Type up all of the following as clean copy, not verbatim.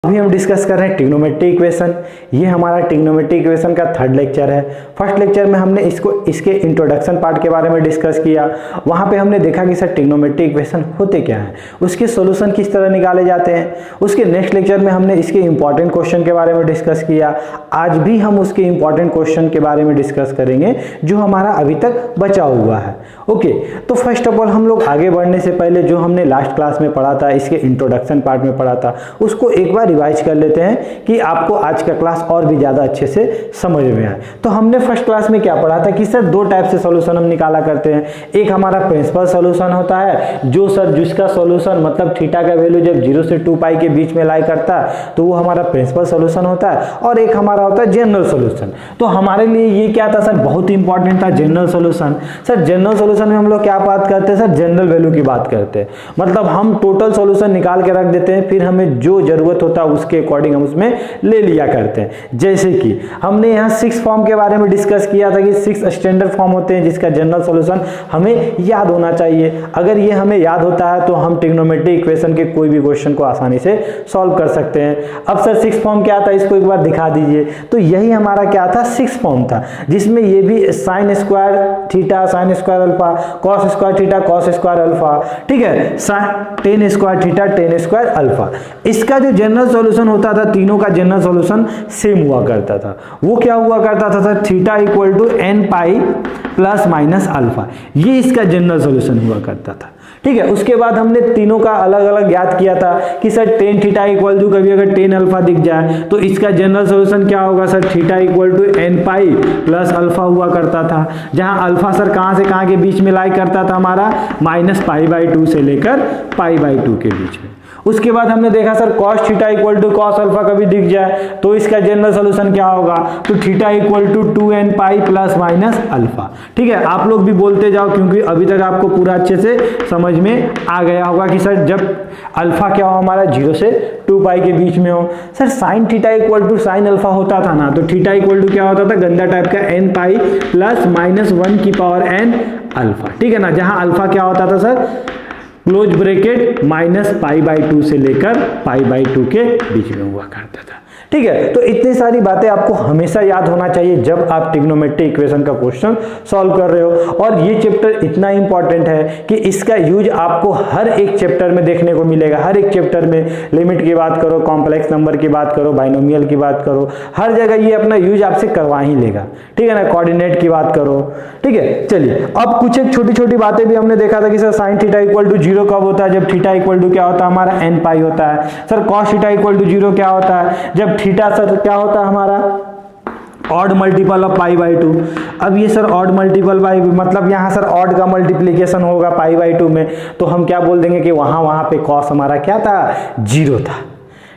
अभी हम डिस्कस कर रहे हैं ट्रिग्नोमेट्री इक्वेशन। ये हमारा ट्रिग्नोमेट्री इक्वेशन का थर्ड लेक्चर है। फर्स्ट लेक्चर में हमने इसके इंट्रोडक्शन पार्ट के बारे में डिस्कस किया। वहाँ पे हमने देखा कि सर ट्रिग्नोमेट्री इक्वेशन होते क्या हैं, उसके सॉल्यूशन किस तरह निकाले जाते हैं। उसके नेक्स्ट लेक्चर में हमने इसके इंपॉर्टेंट क्वेश्चन के बारे में डिस्कस किया। आज भी हम उसके इंपॉर्टेंट क्वेश्चन के बारे में डिस्कस करेंगे जो हमारा अभी तक बचा हुआ है। ओके, तो फर्स्ट ऑफ ऑल हम लोग आगे बढ़ने से पहले जो हमने लास्ट क्लास में पढ़ा था, इसके इंट्रोडक्शन पार्ट में पढ़ा था, उसको एक बार रिवाइज कर लेते हैं कि आपको आज का क्लास और भी ज़्यादा अच्छे से समझ में आए। तो हमने फर्स्ट क्लास में क्या पढ़ा था कि सर दो टाइप से सॉल्यूशन हम निकाला करते हैं। एक हमारा प्रिंसिपल सॉल्यूशन होता है जो सर जिसका सॉल्यूशन मतलब थीटा का वैल्यू जब 0 से 2 पाई के बीच में लाई करता है तो वो हमारा प्रिंसिपल सॉल्यूशन होता है। और एक हमारा होता है जनरल सॉल्यूशन। तो हमारे लिए ये क्या था सर, बहुत इंपॉर्टेंट था general solution. Sir general solution में हम लोग क्या बात करते हैं सर, जनरल वैल्यू की बात करते हैं। मतलब हम टोटल सॉल्यूशन निकाल के रख देते हैं, फिर हमें जो जरूरत होता है उसके अकॉर्डिंग हम उसमें ले लिया करते हैं। जैसे कि हमने यहाँ 6 फॉर्म के बारे में डिस्कस किया था कि 6 स्टैंडर्ड फॉर्म होते हैं जिसका जनरल सॉल्यूशन हमें याद होना चाहिए। अगर ये हमें याद होता है तो हम ट्रिग्नोमेट्री इक्वेशन के कोई भी क्वेश्चन को आसानी से सॉल्व कर सकते हैं। अब सर 6 फॉर्म क्या था, इसको एक बार दिखा दीजिए। तो यही हमारा क्या था, 6 फॉर्म था, जिसमें ये भी sign square theta, sine square alpha, cos square theta, cos square alpha, ठीक है, ten square theta, ten square alpha. इसका जो जनरल सॉल्यूशन होता था, तीनों का जनरल सॉल्यूशन सेम हुआ करता था। वो क्या हुआ करता था sir, theta equal to n pi plus minus alpha, ये इसका जनरल सॉल्यूशन हुआ करता था। ठीक है, उसके बाद हमने तीनों का अलग अलग याद किया था कि sir tan theta equal to कभी अगर टेन अल्फा दिख जाए तो इसका जनरल सॉल्यूशन क्या होगा sir, theta equal to n pi plus alpha हुआ करता था। जहां अल्फा सर कहां से कहां के बीच में लाई करता था हमारा, माइनस पाई बाई 2 से लेकर पाई बाई 2 के बीच में। उसके बाद हमने देखा sir cos theta equal to cos alpha कभी दिख जाए तो इसका जनरल सॉल्यूशन क्या होगा, तो theta equal to 2n pi plus minus alpha. ठीक है, आप लोग भी बोलते जाओ क्योंकि अभी तक आपको पूरा अच्छे से समझ में आ गया होगा कि सर जब अल्फा क्या हो हमारा 0 से 2 पाई के बीच में हो। Sir sine theta equal to sine alpha होता था ना, तो थीटा इक्वल टू क्या होता था, गंदा टाइप का n पाई प्लस माइनस 1 की पावर n अल्फा। ठीक है ना, जहां अल्फा क्या होता था sir, close bracket minus pi by 2 से लेकर पाई बाई 2 के बीच में हुआ करता था। ठीक है, तो इतनी सारी बातें आपको हमेशा याद होना चाहिए जब आप ट्रिग्नोमेट्री इक्वेशन का क्वेश्चन सॉल्व कर रहे हो। और ये चैप्टर इतना इंपॉर्टेंट है कि इसका यूज आपको हर एक चैप्टर में देखने को मिलेगा। हर एक चैप्टर में लिमिट की बात करो, कॉम्प्लेक्स नंबर की बात करो, बाइनोमियल की बात करो, हर जगह ये अपना यूज आपसे करवा ही लेगा। ठीक है ना, कोऑर्डिनेट की बात करो। ठीक है, चलिए अब कुछ एक छोटी छोटी बातें भी हमने देखा था कि sir sine theta equal to 0 कब होता है, जब थीटा इक्वल टू क्या होता है हमारा n पाई होता है। Sir cos theta equal to 0 क्या होता है, जब थीटा सर क्या होता है हमारा odd multiple of pi by 2। अब ये सर ऑड मल्टीपल बाई मतलब यहाँ सर ऑड का मल्टीप्लीकेशन होगा पाई बाई 2 में, तो हम क्या बोल देंगे कि वहां पे कॉस हमारा क्या था, 0 था।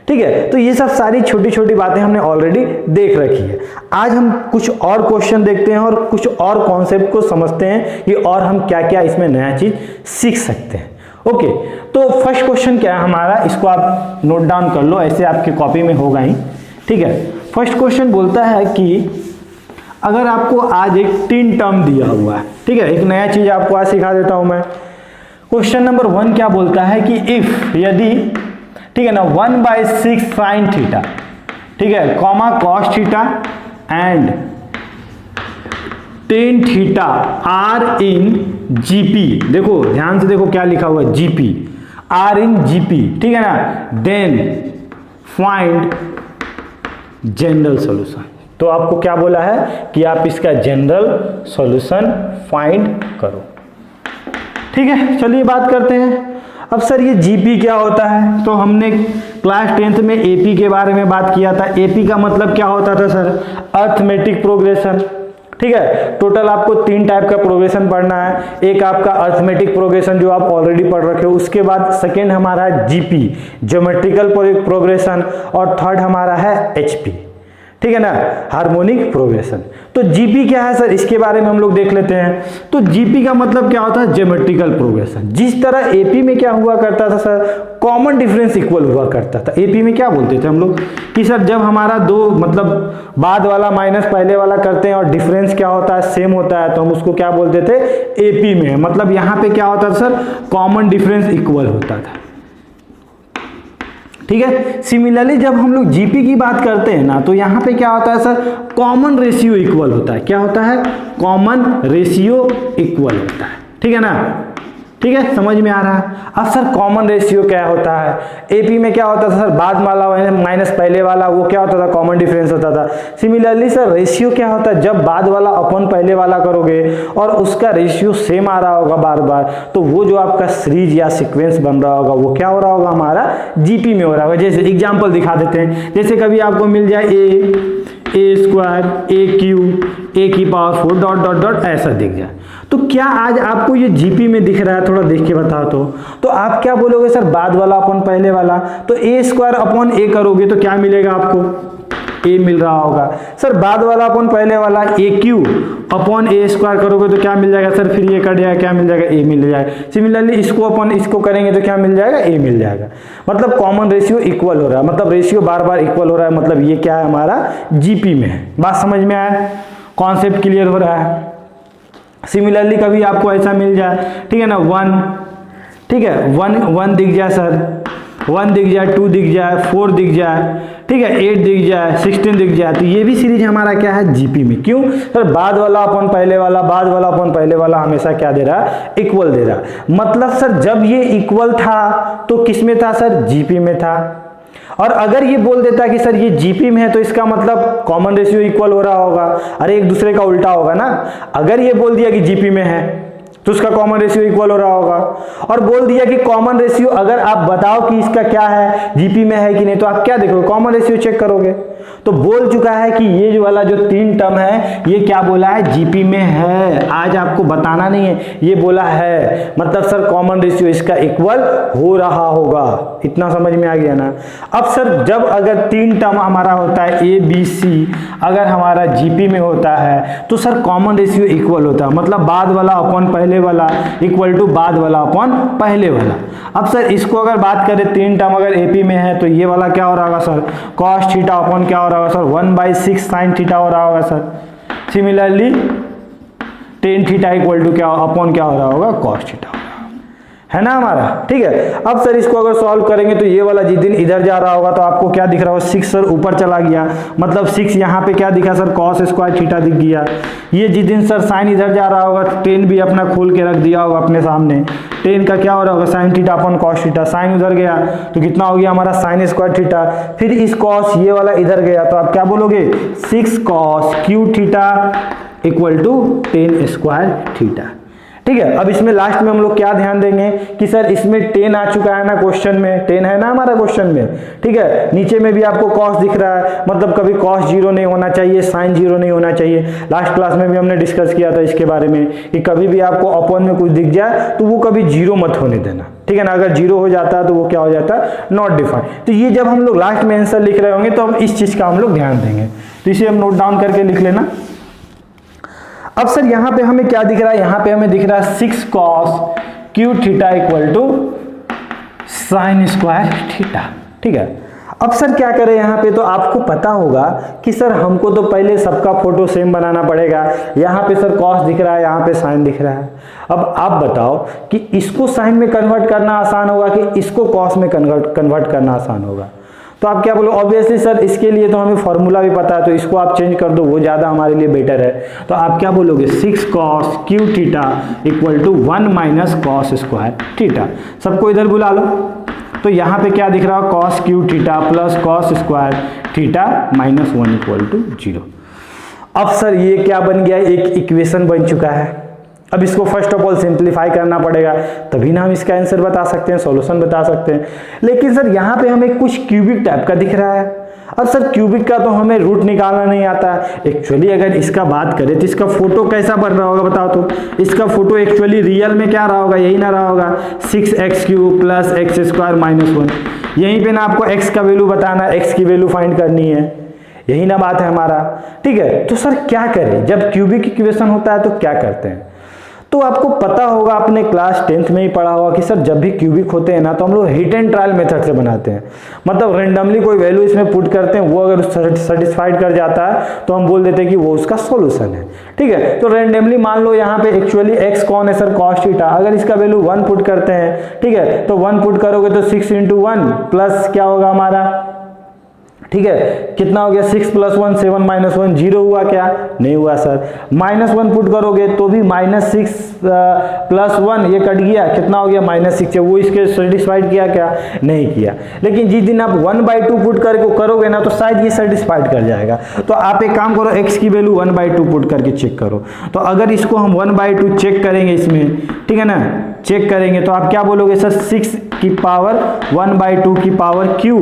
ठीक है, तो ये सब सारी छोटी छोटी बातें हमने ऑलरेडी देख रखी है। आज हम कुछ और क्वेश्चन देखते हैं और कुछ और कॉन्सेप्ट को समझते हैं कि और हम क्या क्या इसमें नया चीज सीख सकते हैं। ओके, तो फर्स्ट क्वेश्चन क्या है हमारा, इसको आप नोट डाउन कर लो, ऐसे आपकी कॉपी में होगा ही। ठीक है, फर्स्ट क्वेश्चन बोलता है कि अगर आपको आज एक 3 टर्म दिया हुआ है, ठीक है, एक नया चीज आपको आज सिखा देता हूं मैं। क्वेश्चन नंबर 1 क्या बोलता है कि इफ, यदि, ठीक है ना, 1/6 साइन थीटा, ठीक है, comma cos theta and tan theta are in GP, देखो ध्यान से देखो क्या लिखा हुआ है, जीपी, आर इन जीपी, ठीक है ना, देन फाइंड जनरल सॉल्यूशन। तो आपको क्या बोला है कि आप इसका जनरल सॉल्यूशन फाइंड करो। ठीक है, चलिए बात करते हैं। अब सर ये जीपी क्या होता है, तो हमने क्लास 10th में एपी के बारे में बात किया था। एपी का मतलब क्या होता था सर, अर्थमेटिक प्रोग्रेशन। ठीक है, टोटल आपको 3 टाइप का प्रोग्रेशन पढ़ना है। एक आपका अर्थमेटिक प्रोग्रेशन जो आप ऑलरेडी पढ़ रखे हो, उसके बाद सेकेंड हमारा जीपी ज्योमेट्रिकल प्रोग्रेशन, और थर्ड हमारा है एचपी, ठीक है ना, हार्मोनिक प्रोग्रेशन। तो जीपी क्या है सर, इसके बारे में हम लोग देख लेते हैं। तो जीपी का मतलब क्या होता है, ज्योमेट्रिकल प्रोग्रेशन। जिस तरह एपी में क्या हुआ करता था सर, कॉमन डिफरेंस इक्वल हुआ करता था। एपी में क्या बोलते थे हम लोग कि सर जब हमारा दो मतलब बाद वाला माइनस पहले वाला करते हैं और डिफरेंस क्या होता है, सेम होता है, तो हम उसको क्या बोलते थे, एपी में। मतलब यहाँ पे क्या होता था सर, कॉमन डिफरेंस इक्वल होता था। ठीक है। सिमिलरली जब हम लोग जीपी की बात करते हैं ना, तो यहाँ पे क्या होता है सर, कॉमन रेशियो इक्वल होता है। क्या होता है, कॉमन रेशियो इक्वल होता है, ठीक है ना, ठीक है, समझ में आ रहा है। अब सर कॉमन रेशियो क्या होता है, एपी में क्या होता था सर, बाद वाला माइनस पहले वाला, वो क्या होता था, कॉमन डिफरेंस होता था। सिमिलरली सर रेशियो क्या होता है, जब बाद वाला अपन पहले वाला करोगे और उसका रेशियो सेम आ रहा होगा बार बार, तो वो जो आपका सीरीज या सीक्वेंस बन रहा होगा वो क्या हो रहा होगा, हमारा जीपी में हो रहा होगा। जैसे एग्जाम्पल दिखा देते हैं, जैसे कभी आपको मिल जाए ए स्क्वायर ए क्यू ए की पावर 4 डॉट डॉट डॉट ऐसा दिख जाए, तो क्या आज आपको ये जीपी में दिख रहा है, थोड़ा देख के बताओ तो आप क्या बोलोगे सर, बाद वाला अपन पहले वाला, तो ए स्क्वायर अपॉन ए करोगे तो क्या मिलेगा आपको, ए मिल रहा होगा। सर बाद वाला अपन पहले वाला ए क्यू अपॉन ए स्क्वायर करोगे तो क्या मिल जाएगा सर, फिर ये कट जाएगा, क्या मिल जाएगा, ए मिल जाएगा। सिमिलरली इसको अपन इसको करेंगे तो क्या मिल जाएगा, ए मिल जाएगा। मतलब कॉमन रेशियो इक्वल हो रहा है, मतलब रेशियो बार बार इक्वल हो रहा है, मतलब ये क्या है, हमारा जीपी में है। बात समझ में आया, कॉन्सेप्ट क्लियर हो रहा है। सिमिलरली कभी आपको ऐसा मिल जाए, ठीक है ना, 1, ठीक है, 1 दिख जाए सर, 1 दिख जाए, 2 दिख जाए, 4 दिख जाए, ठीक है, 8 दिख जाए, 16 दिख जाए, तो ये भी सीरीज हमारा क्या है, जीपी में। क्यों सर, बाद वाला अपन पहले वाला, बाद वाला अपन पहले वाला हमेशा क्या दे रहा है, इक्वल दे रहा है। मतलब सर जब ये इक्वल था तो किस में था सर, जीपी में था। और अगर ये बोल देता कि सर ये जीपी में है तो इसका मतलब कॉमन रेशियो इक्वल हो रहा होगा, अरे एक दूसरे का उल्टा होगा ना। अगर ये बोल दिया कि जीपी में है तो उसका कॉमन रेशियो इक्वल हो रहा होगा, और बोल दिया कि कॉमन रेशियो, अगर आप बताओ कि इसका क्या है, जीपी में है कि नहीं, तो आप क्या देखोगे, कॉमन रेशियो चेक करोगे। तो बोल चुका है कि ये वाला जो 3 टर्म है ये क्या बोला है, जीपी में है। आज आपको बताना नहीं है, ये बोला है, मतलब सर कॉमन रेशियो इसका इक्वल हो रहा होगा। इतना समझ में आ गया ना। अब सर जब अगर 3 टर्म हमारा होता है ए बी सी, अगर हमारा जीपी में होता है तो सर कॉमन रेशियो इक्वल होता है, मतलब बाद वाला अपॉन पहले वाला इक्वल टू बाद वाला अपॉन पहले वाला। अब सर इसको अगर बात करें, 3 टर्म अगर एपी में है तो ये वाला क्या हो रहा होगा सर, कॉस थीटा अपॉन क्या हो रहा होगा सर, 1/6 साइन थीटा हो रहा होगा sir. Similarly tan theta equal to क्या अपॉन क्या हो रहा होगा, कॉस थीटा है ना हमारा, ठीक है। अब सर इसको अगर सॉल्व करेंगे तो ये वाला जिस दिन इधर जा रहा होगा तो आपको क्या दिख रहा होगा, 6 सर ऊपर चला गया, मतलब 6 यहाँ पे क्या दिखा सर, कॉस स्क्वायर थीटा दिख गया। ये जिस दिन सर साइन इधर जा रहा होगा, 10 भी अपना खोल के रख दिया होगा अपने सामने, 10 का क्या हो रहा होगा, sine theta upon cos theta. Sine उधर गया तो कितना हो गया हमारा, साइन स्क्वायर थीटा। फिर इस कॉस ये वाला इधर गया तो आप क्या बोलोगे, 6 cos q theta equal to 10 square theta, ठीक है। अब इसमें लास्ट में हम लोग क्या ध्यान देंगे कि सर इसमें 10 आ चुका है ना क्वेश्चन में, 10 है ना हमारा क्वेश्चन में, ठीक है। नीचे में भी आपको कॉस दिख रहा है, मतलब कभी कॉस 0 नहीं होना चाहिए, साइन 0 नहीं होना चाहिए। लास्ट क्लास में भी हमने डिस्कस किया था इसके बारे में कि कभी भी आपको अपॉन में कुछ दिख जाए तो वो कभी 0 मत होने देना, ठीक है ना। अगर 0 हो जाता है तो वो क्या हो जाता है, नॉट डिफाइंड। तो ये जब हम लोग लास्ट में आंसर लिख रहे होंगे तो हम इस चीज का हम लोग ध्यान देंगे, तो इसे हम नोट डाउन करके लिख लेना। अब सर यहाँ पे हमें क्या दिख रहा है, यहाँ पे हमें दिख रहा है 6 cos q theta equal to sine square theta, ठीक है। अब सर क्या करें यहाँ पे, तो आपको पता होगा कि सर हमको तो पहले सबका फोटो सेम बनाना पड़ेगा। यहाँ पे सर कॉस दिख रहा है, यहाँ पे साइन दिख रहा है। अब आप बताओ कि इसको साइन में कन्वर्ट करना आसान होगा कि इसको कॉस में कन्वर्ट करना आसान होगा। तो आप क्या बोलो, ऑब्वियसली सर इसके लिए तो हमें फॉर्मूला भी पता है, तो इसको आप चेंज कर दो, वो ज़्यादा हमारे लिए बेटर है। तो आप क्या बोलोगे, 6 cos q theta equal to 1 minus cos square theta. सबको इधर बुला लो, तो यहाँ पे क्या दिख रहा है, cos q theta plus cos square theta minus 1 equal to 0। अब सर ये क्या बन गया, एक इक्वेशन बन चुका है। अब इसको फर्स्ट ऑफ ऑल सिंप्लीफाई करना पड़ेगा, तभी ना हम इसका आंसर बता सकते हैं, सॉल्यूशन बता सकते हैं। लेकिन सर यहाँ पे हमें कुछ क्यूबिक टाइप का दिख रहा है। अब सर क्यूबिक का तो हमें रूट निकालना नहीं आता। एक्चुअली अगर इसका बात करें तो इसका फोटो कैसा बन रहा होगा बताओ तो। इसका फोटो एक्चुअली रियल में क्या रहा होगा, यही ना रहा होगा, 6x³ plus x square minus 1। यहीं पे ना आपको x का वैल्यू बताना, x की वैल्यू फाइंड करनी है, यही ना बात है हमारा, ठीक है। तो सर क्या करें, जब क्यूबिक इक्वेशन होता है तो क्या करते हैं, तो आपको पता होगा, अपने क्लास 10th में ही पढ़ा होगा कि सर जब भी क्यूबिक होते हैं ना तो हम लोग हिट एंड ट्रायल मेथड से बनाते हैं। मतलब रेंडमली कोई वैल्यू इसमें पुट करते हैं, वो अगर सेटिस्फाइड कर जाता है तो हम बोल देते हैं कि वो उसका सॉल्यूशन है। ठीक है, तो रेंडमली मान लो यहाँ पे एक्चुअली x कौन है सर, cos थीटा, अगर इसका वैल्यू 1 पुट करते हैं, ठीक है, तो 1 पुट करोगे तो 6 × 1 प्लस क्या होगा हमारा, ठीक है, कितना हो गया 6 + 1 7 - 1 0 हुआ क्या, नहीं हुआ सर। -1 पुट करोगे तो भी -6 + 1 ये कट गया, कितना हो गया -6, वो इसके सेटिस्फाइड किया क्या, नहीं किया। लेकिन जिस दिन आप 1/2 पुट करके करोगे ना तो शायद ये सेटिस्फाइड कर जाएगा। तो आप एक काम करो, x की वैल्यू 1/2 पुट करके चेक करो। तो अगर इसको हम 1/2 चेक करेंगे इसमें, ठीक है ना, चेक करेंगे तो आप क्या बोलोगे सर, 6 की पावर 1/2 की पावर q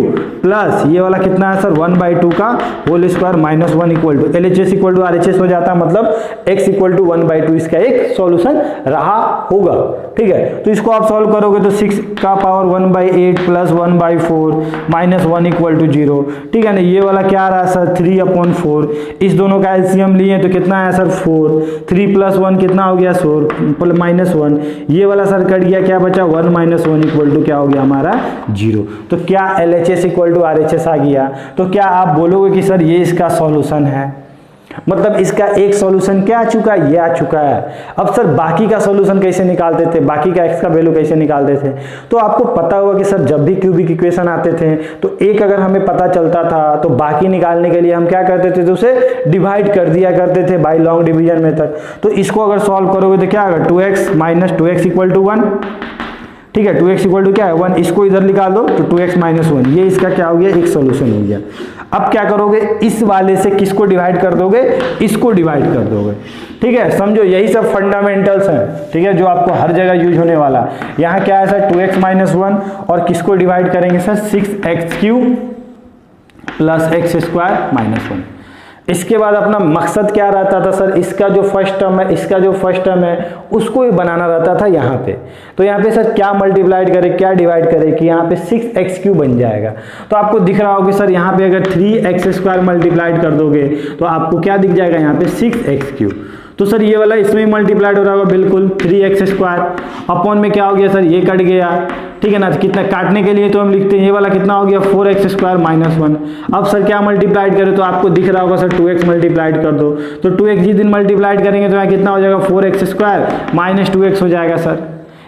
प्लस ये वाला कितना है सर 1/2 का whole square minus 1 equal to LHS equal to RHS हो जाता है, मतलब x इक्वल टू 1/2 इसका एक सॉल्यूशन रहा होगा। ठीक है, तो इसको आप सॉल्व करोगे तो 6 का power 1/8 plus 1/4 minus 1 equal to 0। ठीक है ना, ये वाला क्या आ रहा है सर 3/4, इस दोनों का एलसीएम लिए तो कितना है सर 4, 3 + 1 कितना हो गया 4 -1, ये वाला सर कट गया, क्या बचा 1 - 1 इक्वल टू क्या हो गया हमारा 0। तो क्या LHS इक्वल टू RHS आ गया। तो क्या आप बोलोगे कि सर ये इसका सॉल्यूशन है, मतलब इसका एक सॉल्यूशन क्या आ चुका है, ये आ चुका है। अब सर बाकी का सॉल्यूशन कैसे निकालते थे, बाकी का x का वैल्यू कैसे निकालते थे। तो आपको पता होगा कि सर जब भी क्यूबिक इक्वेशन आते थे तो एक अगर हमें पता चलता था तो बाकी निकालने के लिए हम क्या करते थे, तो उसे डिवाइड कर दिया करते थे बाय लॉन्ग डिवीजन मेथड। तो इसको अगर सॉल्व करोगे तो क्या होगा 2x - 2x इक्वल टू 1। ठीक है, 2x इक्वल टू क्या है 1, इसको इधर निकाल दो तो 2x - 1, ये इसका क्या हो गया एक सॉल्यूशन हो गया। अब क्या करोगे, इस वाले से किसको डिवाइड कर दोगे, इसको डिवाइड कर दोगे। ठीक है, समझो यही सब फंडामेंटल्स हैं, ठीक है, जो आपको हर जगह यूज होने वाला। यहाँ क्या है सर 2x - 1 और किसको डिवाइड करेंगे सर 6x³ प्लस x² - 1। इसके बाद अपना मकसद क्या रहता था सर, इसका जो फर्स्ट टर्म है, इसका जो फर्स्ट टर्म है उसको ही बनाना रहता था यहाँ पे। तो यहाँ पे सर क्या मल्टीप्लाइड करे, क्या डिवाइड करे कि यहाँ पे 6x³ बन जाएगा। तो आपको दिख रहा होगा सर यहाँ पे अगर 3x² मल्टीप्लाइड कर दोगे तो आपको क्या दिख जाएगा यहाँ पे 6x³। तो सर ये वाला इसमें मल्टीप्लाइड हो रहा होगा बिल्कुल 3x² अपॉन में क्या हो गया सर ये कट गया। ठीक है ना, तो कितना काटने के लिए तो हम लिखते हैं ये वाला कितना हो गया 4x² - 1। अब सर क्या मल्टीप्लाइड करें तो आपको दिख रहा होगा सर 2x मल्टीप्लाइड कर दो, तो 2x जिस दिन मल्टीप्लाइड करेंगे तो यहाँ कितना हो जाएगा 4x² - 2x हो जाएगा सर।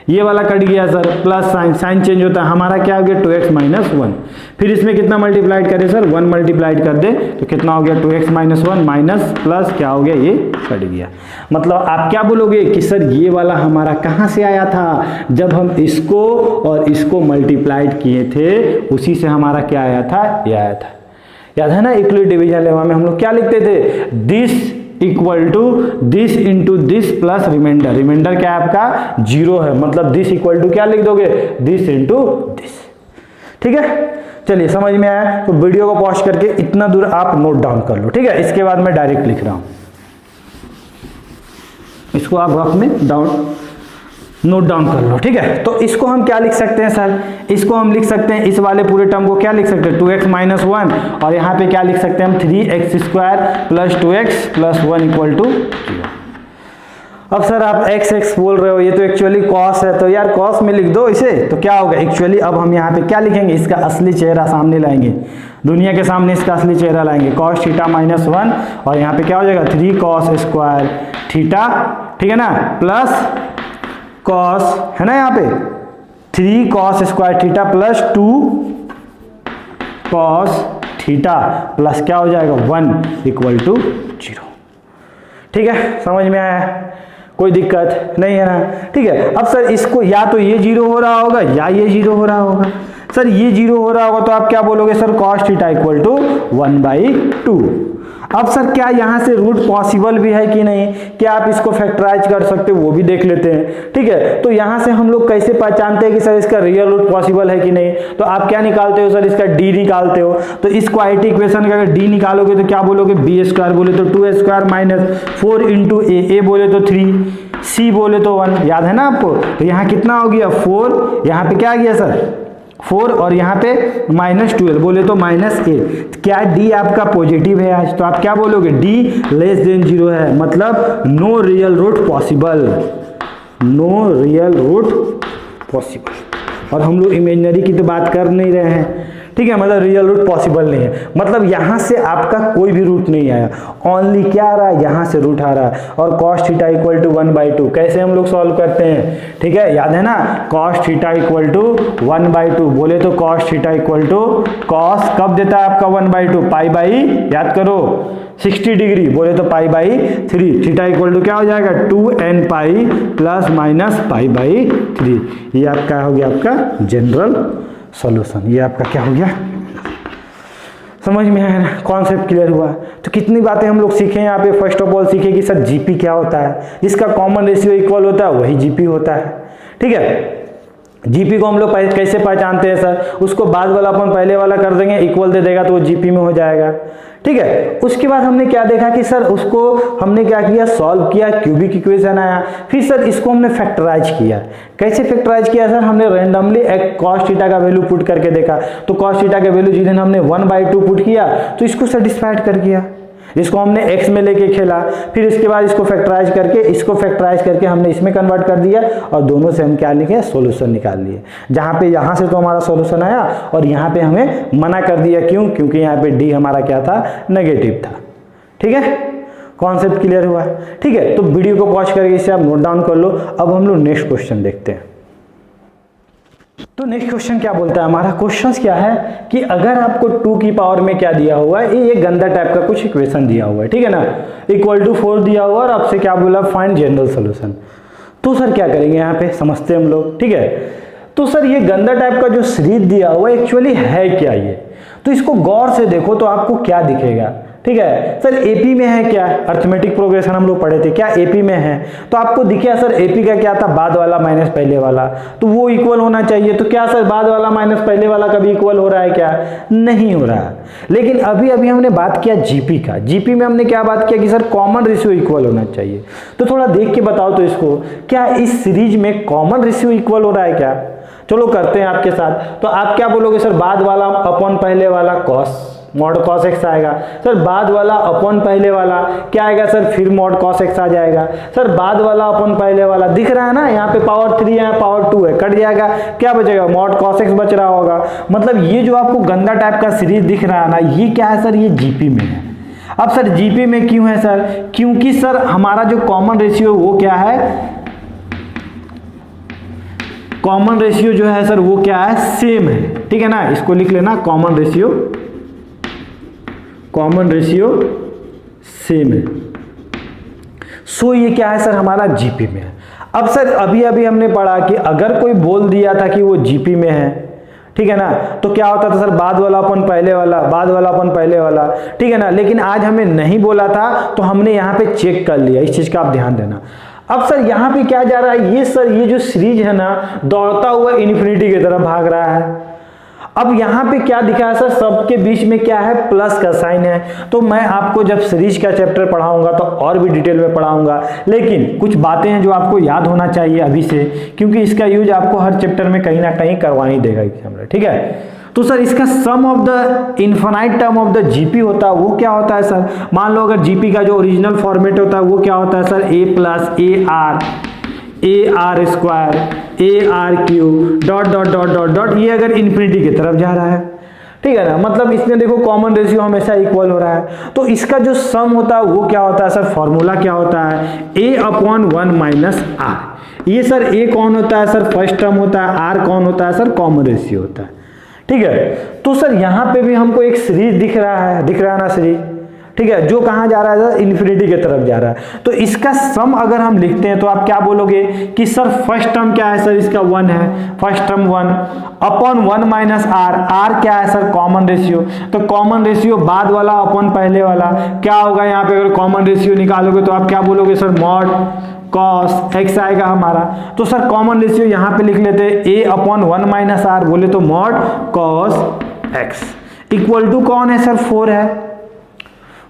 ये वाला कट गया सर, प्लस साइन चेंज होता है, हमारा क्या हो गया 2x - 1। फिर इसमें कितना मल्टीप्लाइड करें सर 1 मल्टीप्लाइड कर दे तो कितना हो गया 2x - 1 माइनस प्लस क्या हो गया ये कट गया। मतलब आप क्या बोलोगे कि सर ये वाला हमारा कहाँ से आया था, जब हम इसको और इसको मल्टीप्लाइड किए थे उसी से हमारा क्या आया था, ये आया था। याद है ना यूक्लिड डिवीजन लेमा में हम लोग क्या लिखते थे, this equal to this into this plus remainder. Remainder क्या है आपका 0 है, मतलब दिस इक्वल टू क्या लिख दोगे दिस इंटू दिस। ठीक है, चलिए समझ में आया। तो वीडियो को पॉज करके इतना दूर आप नोट डाउन कर लो। ठीक है, इसके बाद मैं डायरेक्ट लिख रहा हूं, इसको आप रफ में नोट डाउन कर लो। ठीक है, तो इसको हम क्या लिख सकते हैं सर, इसको हम लिख सकते हैं इस वाले पूरे टर्म को क्या लिख सकते हैं 2x - 1 और यहाँ पे क्या लिख सकते हैं हम 3x² + 2x + 1 इक्वल टू 0। अब सर आप x बोल रहे हो, ये तो एक्चुअली cos है, तो यार cos में लिख दो इसे, तो क्या होगा एक्चुअली अब हम यहाँ पे क्या लिखेंगे, इसका असली चेहरा सामने लाएंगे, दुनिया के सामने इसका असली चेहरा लाएंगे cos थीटा - 1 और यहाँ पे क्या हो जाएगा 3cos² थीटा। ठीक है ना, प्लस cos है ना यहाँ पे 3cos² theta plus 2cos theta plus क्या हो जाएगा 1 इक्वल टू 0। ठीक है, समझ में आया, कोई दिक्कत नहीं है ना। ठीक है, अब सर इसको या तो ये 0 हो रहा होगा या ये 0 हो रहा होगा। सर ये 0 हो रहा होगा तो आप क्या बोलोगे sir cos theta equal to 1/2। अब सर क्या यहाँ से रूट पॉसिबल भी है कि नहीं, क्या आप इसको फैक्टराइज कर सकते हो वो भी देख लेते हैं। ठीक है, तो यहाँ से हम लोग कैसे पहचानते हैं कि सर इसका रियल रूट पॉसिबल है कि नहीं, तो आप क्या निकालते हो सर इसका d निकालते हो। तो इस क्वाड्रेटिक इक्वेशन का अगर d निकालोगे तो क्या बोलोगे b² बोले तो 2a² माइनस 4 इंटू a बोले तो 3 c बोले तो 1, याद है ना आपको। तो यहाँ कितना हो गया 4, यहाँ पे क्या आ गया सर 4 और यहाँ पे -12 बोले तो -8। क्या d आपका पॉजिटिव है आज, तो आप क्या बोलोगे d <0 है, मतलब no real root possible. No real root possible. और हम लोग इमेजिनरी की तो बात कर नहीं रहे हैं, ठीक है, मतलब रियल रूट पॉसिबल नहीं है, मतलब यहाँ से आपका कोई भी रूट नहीं आया, ओनली क्या आ रहा है, यहाँ से रूट आ रहा है। और कॉस थीटा इक्वल टू 1/2 कैसे हम लोग सॉल्व करते हैं, ठीक है, याद है ना, कॉस थीटा इक्वल टू 1/2 बोले तो cos theta equal to cos कब देता है आपका 1/2 पाई बाई, याद करो 60 डिग्री बोले तो pi by 3, theta equal to क्या हो जाएगा 2n pi plus minus pi by 3। ये आपका हो गया आपका जनरल सॉल्यूशन। ये आपका क्या हो गया, समझ में आया ना, कॉन्सेप्ट क्लियर हुआ। तो कितनी बातें हम लोग सीखे यहाँ पे। फर्स्ट ऑफ ऑल सीखे कि सर जीपी क्या होता है, जिसका कॉमन रेशियो इक्वल होता है वही जीपी होता है, ठीक है। जीपी को हम लोग कैसे पहचानते हैं सर, उसको बाद वाला अपन पहले वाला कर देंगे, इक्वल दे देगा तो वो जीपी में हो जाएगा, ठीक है। उसके बाद हमने क्या देखा कि सर उसको हमने क्या किया, सॉल्व किया, क्यूबिक इक्वेशन आया, फिर सर इसको हमने फैक्टराइज किया। कैसे फैक्टराइज किया सर, हमने रैंडमली एक कॉस थीटा का वैल्यू पुट करके देखा, तो कॉस थीटा का वैल्यू जिस दिन हमने 1/2 पुट किया तो इसको सेटिस्फाइड कर दिया, जिसको हमने x में लेके खेला, फिर इसके बाद इसको फैक्टराइज करके हमने इसमें कन्वर्ट कर दिया और दोनों से हम क्या लिखे, सॉल्यूशन निकाल लिए। जहाँ पे यहाँ से तो हमारा सॉल्यूशन आया और यहाँ पे हमें मना कर दिया, क्यों, क्योंकि यहाँ पे d हमारा क्या था, नेगेटिव था, ठीक है। कॉन्सेप्ट क्लियर हुआ, ठीक है। तो वीडियो को पॉज करके इसे आप नोट डाउन कर लो। अब हम लोग नेक्स्ट क्वेश्चन देखते हैं। तो नेक्स्ट क्वेश्चन क्या बोलता है हमारा, क्वेश्चन क्या है कि अगर आपको 2 की पावर में क्या दिया हुआ है, ये गंदा टाइप का कुछ इक्वेशन दिया हुआ है, ठीक है ना, इक्वल टू 4 दिया हुआ और आपसे क्या बोला, फाइंड जनरल सॉल्यूशन। तो सर क्या करेंगे यहाँ पे, समझते हैं हम लोग, ठीक है। तो सर ये गंदा टाइप का जो सीरीज दिया हुआ है एक्चुअली है क्या, ये तो इसको गौर से देखो तो आपको क्या दिखेगा, ठीक है। सर एपी में है क्या, अर्थमेटिक प्रोग्रेशन हम लोग पढ़े थे, क्या एपी में है, तो आपको दिखे सर एपी का क्या था, बाद वाला माइनस पहले वाला, तो वो इक्वल होना चाहिए। तो क्या सर बाद वाला माइनस पहले वाला कभी इक्वल हो रहा है क्या, नहीं हो रहा। लेकिन अभी अभी हमने बात किया जीपी का, जीपी में हमने क्या बात किया कि सर कॉमन रेशियो इक्वल होना चाहिए। तो थोड़ा देख के बताओ तो इसको, क्या इस सीरीज में कॉमन रेशियो इक्वल हो रहा है क्या, चलो करते हैं आपके साथ। तो आप क्या बोलोगे सर, बाद वाला अपॉन पहले वाला कॉस मॉड कॉस एक्स आएगा, सर बाद वाला अपॉन पहले वाला क्या आएगा सर, फिर मॉड कॉस एक्स आ जाएगा, सर बाद वाला अपॉन पहले वाला दिख रहा है ना, यहाँ पे पावर 3 है, पावर 2 है, कट जाएगा, क्या बचेगा, मॉड कॉस एक्स बच रहा होगा। मतलब ये जो आपको गंदा टाइप का सीरीज दिख रहा है ना, ये क्या है सर, ये जीपी में है। अब सर जीपी में क्यों है सर, क्योंकि सर हमारा जो कॉमन रेशियो वो क्या है, कॉमन रेशियो जो है सर वो क्या है, सेम है, ठीक है ना। इसको लिख लेना, कॉमन रेशियो सेम है। सो ये क्या है सर, हमारा जीपी में है। अब सर अभी अभी हमने पढ़ा कि अगर कोई बोल दिया था कि वो जीपी में है, ठीक है ना, तो क्या होता था सर, बाद वाला अपन पहले वाला, बाद वाला अपन पहले वाला, ठीक है ना। लेकिन आज हमें नहीं बोला था तो हमने यहाँ पे चेक कर लिया, इस चीज का आप ध्यान देना। अब सर यहाँ पे क्या जा रहा है, ये सर ये जो सीरीज है ना, दौड़ता हुआ इन्फिनिटी की तरफ भाग रहा है। अब यहाँ पे क्या दिखा है सर, सबके बीच में क्या है, प्लस का साइन है। तो मैं आपको जब सीरीज का चैप्टर पढ़ाऊंगा तो और भी डिटेल में पढ़ाऊंगा, लेकिन कुछ बातें हैं जो आपको याद होना चाहिए अभी से, क्योंकि इसका यूज आपको हर चैप्टर में कहीं ना कहीं करवा ही देगा एग्जाम में, ठीक है। तो सर इसका sum of the infinite term of the GP होता है, वो क्या होता है सर, मान लो अगर जीपी का जो ओरिजिनल फॉर्मेट होता है वो क्या होता है sir, a plus A R square A R cube dot dot dot dot dot, ये अगर इन्फिनिटी की तरफ जा रहा है, ठीक है ना, मतलब इसमें देखो कॉमन रेशियो हमेशा इक्वल हो रहा है। तो इसका जो सम होता है वो क्या होता है सर, फॉर्मूला क्या होता है, a/1 माइनस आर। ये सर a कौन होता है सर, फर्स्ट टर्म होता है, r कौन होता है सर, कॉमन रेशियो होता है, ठीक है। तो सर यहाँ पे भी हमको एक सीरीज दिख रहा है ना सीरीज, ठीक है, जो कहाँ जा रहा है सर, इन्फिनिटी की तरफ जा रहा है। तो इसका सम अगर हम लिखते हैं तो आप क्या बोलोगे कि सर फर्स्ट टर्म क्या है सर, इसका 1 है, first term 1 upon 1 minus r, r क्या है सर, कॉमन रेशियो। तो कॉमन रेशियो बाद वाला अपॉन पहले वाला क्या होगा, यहाँ पे अगर कॉमन रेशियो निकालोगे तो आप क्या बोलोगे सर, मॉड कॉस एक्स आएगा हमारा। तो सर कॉमन रेशियो यहाँ पे लिख लेते हैं a/1 माइनस आर, बोले तो mod cos x equal to कौन है सर, 4 है।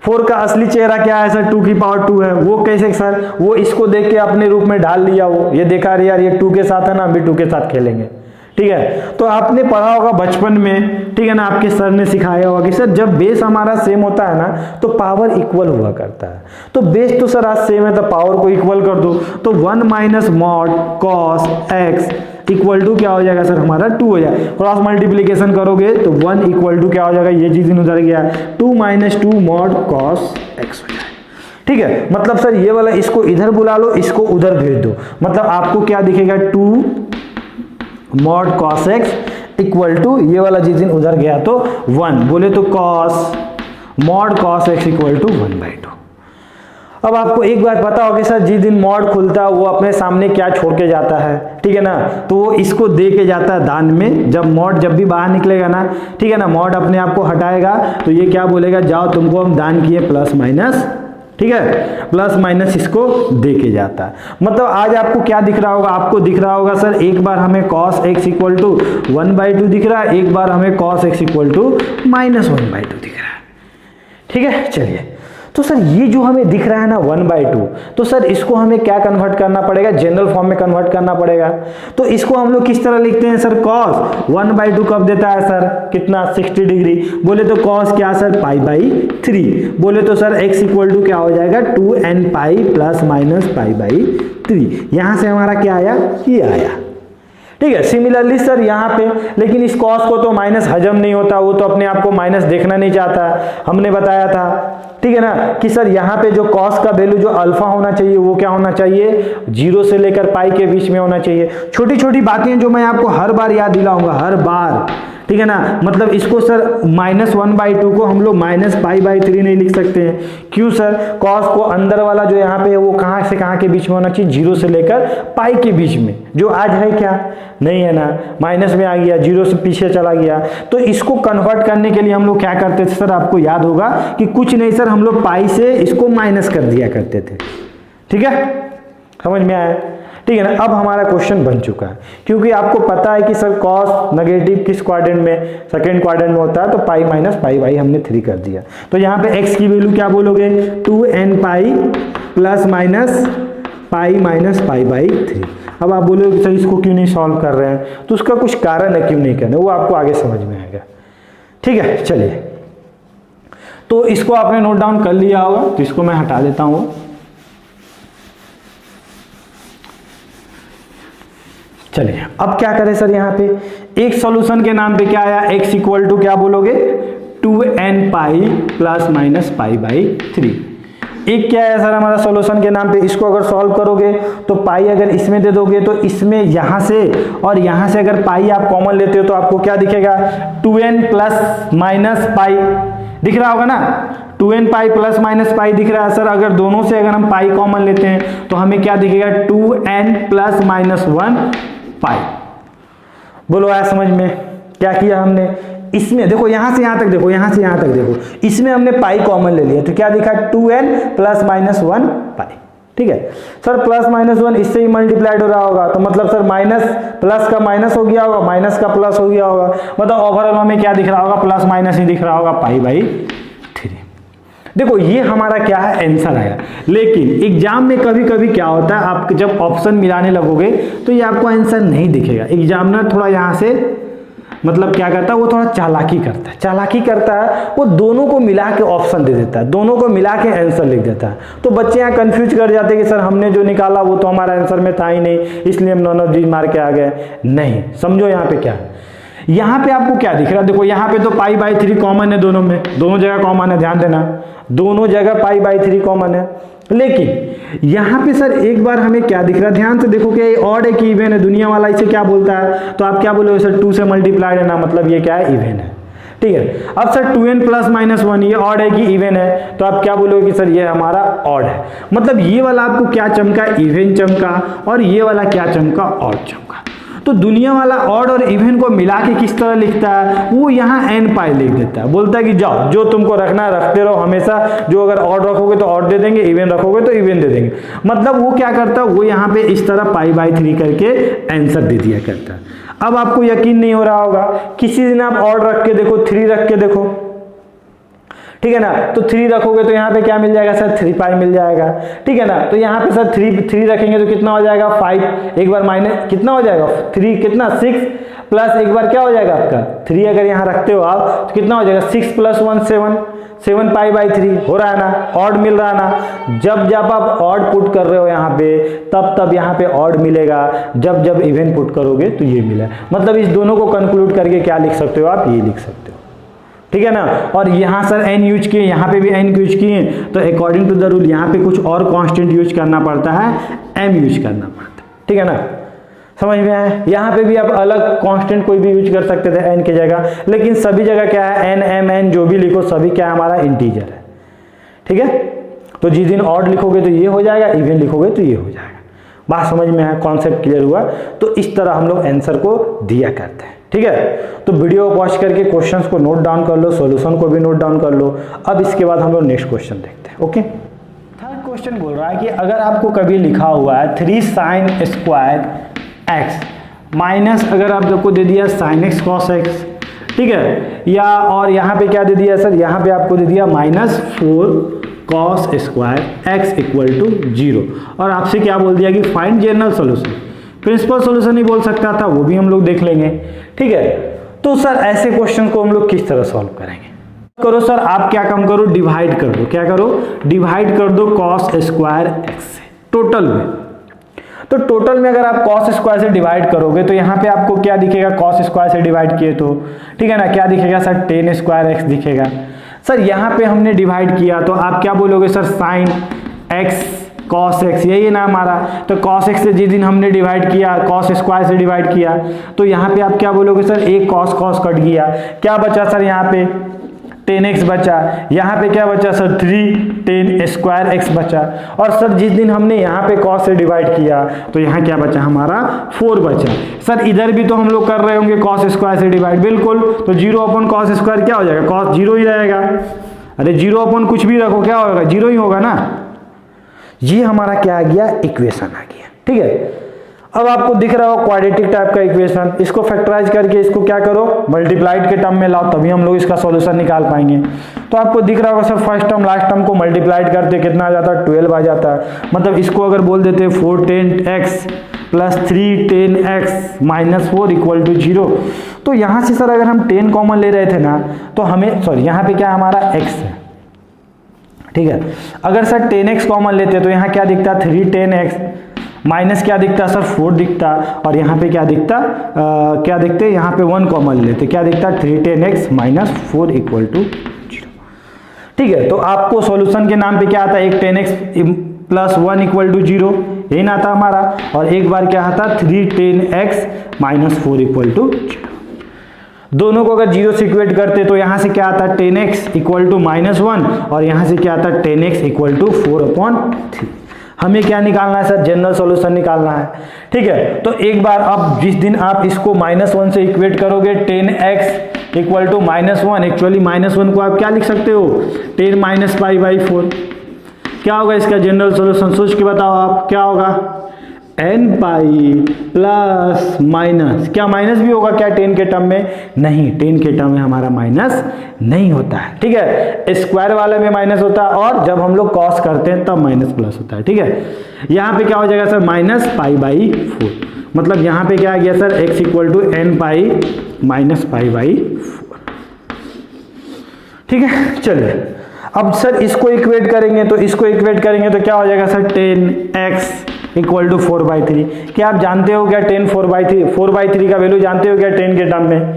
4 का असली चेहरा क्या है सर, 2 की पावर 2 है। वो कैसे सर, वो इसको देख के अपने रूप में ढाल लिया, वो ये देखा यार ये 2 के साथ है ना, हम भी 2 के साथ खेलेंगे, ठीक है। तो आपने पढ़ा होगा बचपन में, ठीक है ना, आपके सर ने सिखाया होगा कि सर जब बेस हमारा सेम होता है ना तो पावर इक्वल हुआ करता है। तो बेस तो सर आज सेम है तो पावर को इक्वल कर दो, तो 1 minus mod cos x equal to क्या हो जाएगा सर हमारा 2 हो जाएगा। क्रॉस मल्टीप्लीकेशन करोगे तो 1 इक्वल टू क्या हो जाएगा, ये चीज उधर गया 2 माइनस 2 मॉड कॉस एक्स हो जाएगा। ठीक है, मतलब सर ये वाला इसको इधर बुला लो, इसको उधर भेज दो, मतलब आपको क्या दिखेगा 2 mod cos x equal to ये वाला जिस दिन उधर गया तो 1, बोले तो cos mod cos x equal to 1/2। अब आपको एक बात पता होगी सर जिस दिन मॉड खुलता है वो अपने सामने क्या छोड़ के जाता है, ठीक है ना, तो वो इसको दे के जाता है दान में। जब मॉड जब भी बाहर निकलेगा ना, ठीक है ना, मॉड अपने आप को हटाएगा तो ये क्या बोलेगा, जाओ तुमको हम दान किए प्लस माइनस, ठीक है, प्लस माइनस इसको दे के जाता है। मतलब आज आपको क्या दिख रहा होगा, आपको दिख रहा होगा सर एक बार हमें cos x इक्वल टू 1/2 दिख रहा है, एक बार हमें cos x इक्वल टू -1/2 दिख रहा है। ठीक है, चलिए, तो सर ये जो हमें दिख रहा है ना 1/2, तो सर इसको हमें क्या कन्वर्ट करना पड़ेगा, जनरल फॉर्म में कन्वर्ट करना पड़ेगा। तो इसको हम लोग किस तरह लिखते हैं सर, cos 1/2 कब देता है सर, कितना 60 डिग्री, बोले तो cos क्या सर π/3, बोले तो सर x इक्वल टू क्या हो जाएगा 2n पाई प्लस माइनस π/3। यहां से हमारा क्या आया, ये आया। ठीक है, सिमिलरली सर यहाँ पे, लेकिन इस कॉस को तो माइनस हजम नहीं होता, वो तो अपने आप को माइनस देखना नहीं चाहता, हमने बताया था, ठीक है ना, कि सर यहाँ पे जो कॉस का वैल्यू जो अल्फा होना चाहिए वो क्या होना चाहिए, 0 से लेकर पाई के बीच में होना चाहिए। छोटी छोटी बातें जो मैं आपको हर बार याद दिलाऊंगा, हर बार, ठीक है ना, मतलब इसको सर -1/2 को हम लोग -π/3 नहीं लिख सकते हैं। क्यों सर, कॉस को अंदर वाला जो यहाँ पे है वो कहाँ से कहाँ के बीच में होना चाहिए, 0 से लेकर पाई के बीच में, जो आज है क्या नहीं है ना, माइनस में आ गया, 0 से पीछे चला गया। तो इसको कन्वर्ट करने के लिए हम लोग क्या करते थे सर, आपको याद होगा कि कुछ नहीं सर, हम लोग पाई से इसको माइनस कर दिया करते थे। ठीक है, समझ में आया, ठीक है ना। अब हमारा क्वेश्चन बन चुका है, क्योंकि आपको पता है कि सर कॉस नेगेटिव किस क्वाड्रेंट में, सेकंड क्वाड्रेंट में होता है, तो पाई माइनस पाई हमने 3 कर दिया। तो यहाँ पे x की वैल्यू क्या बोलोगे, 2n pi plus minus pi minus π/3। अब आप बोलोगे सर इसको क्यों नहीं सॉल्व कर रहे हैं, तो उसका कुछ कारण है क्यों नहीं करना, वो आपको आगे समझ में आएगा। ठीक है, चलिए, तो इसको आपने नोट डाउन कर लिया होगा, तो इसको मैं हटा देता हूँ। चलिए, अब क्या करें सर, यहाँ पे एक सॉल्यूशन के नाम पे क्या आया, x इक्वल टू क्या बोलोगे 2n पाई प्लस माइनस π/3। एक क्या है सर हमारा सॉल्यूशन के नाम पे, इसको अगर सॉल्व करोगे तो पाई अगर इसमें दे दोगे तो इसमें यहाँ से और यहाँ से अगर पाई आप कॉमन लेते हो तो आपको क्या दिखेगा, 2n प्लस माइनस पाई दिख रहा होगा ना, 2n पाई प्लस माइनस पाई दिख रहा है सर। अगर दोनों से अगर हम पाई कॉमन लेते हैं तो हमें क्या दिखेगा, 2n प्लस माइनस 1 पाई। बोलो आया समझ में, क्या किया हमने, इसमें देखो यहां से यहां तक देखो, यहां से यहां तक देखो, इसमें हमने पाई कॉमन ले लिया तो क्या दिखा 2n प्लस माइनस 1 पाई। ठीक है सर, प्लस माइनस 1 इससे ही मल्टीप्लाइड हो रहा होगा, तो मतलब सर माइनस प्लस का माइनस हो गया होगा, माइनस का प्लस हो गया होगा, मतलब ओवरऑल हमें क्या दिख रहा होगा, प्लस माइनस ही दिख रहा होगा π/3। देखो ये हमारा क्या है, आंसर आया। लेकिन एग्जाम में कभी कभी क्या होता है, आप जब ऑप्शन मिलाने लगोगे तो ये आपको आंसर नहीं दिखेगा। एग्जामिनर थोड़ा यहाँ से मतलब क्या करता है, वो थोड़ा चालाकी करता है, वो दोनों को मिला के ऑप्शन दे देता है, दोनों को मिला के आंसर लिख देता है। तो बच्चे यहाँ कंफ्यूज कर जाते हैं कि सर हमने जो निकाला वो तो हमारा आंसर में था ही नहीं, इसलिए हम नॉन ऑफ दीज मार के आ गए। नहीं, समझो यहाँ पे क्या है, यहाँ पे आपको क्या दिख रहा है, देखो यहाँ पे तो π/3 कॉमन है, दोनों में, दोनों जगह कॉमन है, ध्यान देना, दोनों जगह π/3 कॉमन है। लेकिन यहाँ पे सर एक बार हमें क्या दिख रहा है, ध्यान से देखो कि ये ऑड है कि इवन है, दुनिया वाला इसे क्या बोलता है, तो आप क्या बोलोगे सर 2 से मल्टीप्लाइड है ना, मतलब ये क्या है, इवन है। ठीक है, अब सर 2n प्लस माइनस 1 ये ऑड है कि इवन है, तो आप क्या बोलोगे कि सर ये हमारा ऑड है। मतलब ये वाला आपको क्या चमका, इवन चमका, और ये वाला क्या चमका, ऑड चमका। तो दुनिया वाला ऑड और इवन को मिला के किस तरह लिखता है, वो यहाँ n पाई लिख देता है, बोलता है कि जाओ जो तुमको रखना है रखते रहो हमेशा, जो अगर ऑड रखोगे तो ऑड दे देंगे, इवन रखोगे तो इवन दे देंगे। मतलब वो क्या करता है, वो यहाँ पे इस तरह π/3 करके आंसर दे दिया करता है। अब आपको यकीन नहीं हो रहा होगा, किसी दिन आप ऑड रख के देखो, 3 रख के देखो, ठीक है ना। तो 3 रखोगे तो यहाँ पे क्या मिल जाएगा सर, 3 पाई मिल जाएगा, ठीक है ना। तो यहाँ पे सर 3 रखेंगे तो कितना हो जाएगा 5, एक बार माइनस कितना हो जाएगा 3 कितना 6 प्लस एक बार क्या हो जाएगा आपका 3 अगर यहाँ रखते हो आप तो कितना हो जाएगा 6 + 1 7 पाई बाई 3 हो रहा है ना, ऑड मिल रहा है ना। जब जब आप ऑड पुट कर रहे हो यहाँ पे तब यहाँ पे ऑड मिलेगा, जब जब इवन पुट करोगे तो ये मिला। मतलब इस दोनों को कंक्लूड करके क्या लिख सकते हो आप, ये लिख सकते हो, ठीक है ना। और यहाँ सर n यूज किए, यहाँ पे भी n यूज किए, तो अकॉर्डिंग टू द रूल यहाँ पे कुछ और कांस्टेंट यूज करना पड़ता है, m यूज करना पड़ता है, ठीक है ना। समझ में आया। यहाँ पे भी आप अलग कांस्टेंट कोई भी यूज कर सकते थे n की जगह, लेकिन सभी जगह क्या है n m n जो भी लिखो सभी क्या हमारा इंटीजर है, ठीक है। तो जिस दिन ऑड लिखोगे तो ये हो जाएगा, इवन लिखोगे तो ये हो जाएगा। बात समझ में है, कॉन्सेप्ट क्लियर हुआ। तो इस तरह हम लोग आंसर को दिया करते हैं, ठीक है। तो वीडियो को वॉच करके क्वेश्चंस को नोट डाउन कर लो, सॉल्यूशन को भी नोट डाउन कर लो। अब इसके बाद हम लोग नेक्स्ट क्वेश्चन देखते हैं, ओके। थर्ड क्वेश्चन बोल रहा है कि अगर आपको कभी लिखा हुआ है 3 sin² x माइनस अगर आप सबको दे दिया sin x cos x, ठीक है, या और यहाँ पे क्या दे दिया सर, यहाँ पे आपको दे दिया -4 cos² x = 0, और आपसे क्या बोल दिया कि find general solution. Principal solution ही बोल सकता था, वो भी हम लोग देख लेंगे, ठीक है। तो सर ऐसे क्वेश्चन को हम लोग किस तरह सॉल्व करेंगे। करो सर, आप क्या काम करो, डिवाइड कर दो, क्या करो, डिवाइड कर दो cos² x से टोटल में। तो टोटल में अगर आप cos² से डिवाइड करोगे तो यहाँ पे आपको क्या दिखेगा, cos² से डिवाइड किए तो, ठीक है ना, क्या दिखेगा सर, tan² x दिखेगा। सर यहाँ पे हमने डिवाइड किया तो आप क्या बोलोगे sir, sin x cos x, यही है ना हमारा। तो cos x से जिस दिन हमने डिवाइड किया, cos² से डिवाइड किया, तो यहाँ पे आप क्या बोलोगे सर, एक cos कट गया, क्या बचा सर यहाँ पे tan x बचा, यहाँ पे क्या बचा सर 3 tan² x बचा। और सर जिस दिन हमने यहाँ पे cos से डिवाइड किया तो यहाँ क्या बचा हमारा 4 बचा। सर इधर भी तो हम लोग कर रहे होंगे cos² से डिवाइड, बिल्कुल। तो 0/cos² क्या हो जाएगा, cos 0 ही रहेगा। अरे 0/ कुछ भी रखो क्या होगा, 0 ही होगा ना। ये हमारा क्या आ गया, इक्वेशन आ गया, ठीक है। अब आपको दिख रहा हो क्वाड्रेटिक टाइप का इक्वेशन, इसको फैक्टराइज करके इसको क्या करो, मल्टीप्लाइड के टर्म में लाओ, तभी हम लोग इसका सॉल्यूशन निकाल पाएंगे। तो आपको दिख रहा होगा sir first term last term को मल्टीप्लाइड करते कितना आ जाता है, 12 आ जाता है। मतलब इसको अगर बोल देते 4 tan x + 3 tan x - 4 = 0। तो यहाँ से सर अगर हम 10 कॉमन ले रहे थे ना, तो हमें सॉरी यहाँ पे क्या हमारा x है, ठीक है। अगर सर tan x कॉमन लेते तो यहाँ क्या दिखता 3 tan x माइनस क्या दिखता सर 4 दिखता, और यहाँ पे क्या दिखता क्या दिखते, यहाँ पे 1 कॉमन लेते, क्या दिखता 3 tan x - 4 = 0, ठीक है। तो आपको सॉल्यूशन के नाम पे क्या आता है, एक tan x + 1 = 0 यही ना आता हमारा, और एक बार क्या आता 3 tan x - 4 = 0। दोनों को अगर 0 से इक्वेट करते तो यहाँ से क्या आता tan x = -1, और यहाँ से क्या आता tan x = 4/3। हमें क्या निकालना है सर, जनरल सॉल्यूशन निकालना है, ठीक है। तो एक बार अब जिस दिन आप इसको -1 से इक्वेट करोगे tan x = -1, एक्चुअली -1 को आप क्या लिख सकते हो, tan - π/4। क्या होगा इसका जनरल सॉल्यूशन, सोच के बताओ आप, क्या होगा n पाई प्लस माइनस, क्या माइनस भी होगा क्या tan के टर्म में, नहीं, tan के टर्म में हमारा माइनस नहीं होता है, ठीक है। स्क्वायर वाले में माइनस होता है, और जब हम लोग कॉस करते हैं तब माइनस प्लस होता है, ठीक है। यहाँ पे क्या हो जाएगा सर -π/4, मतलब यहाँ पे क्या आ गया सर x = n पाई - π/4, ठीक है। चलिए अब सर इसको इक्वेट करेंगे, तो इसको इक्वेट करेंगे तो क्या हो जाएगा सर tan x = 4/3। क्या आप जानते हो क्या tan 4/3 का वैल्यू जानते हो क्या tan के टर्म में,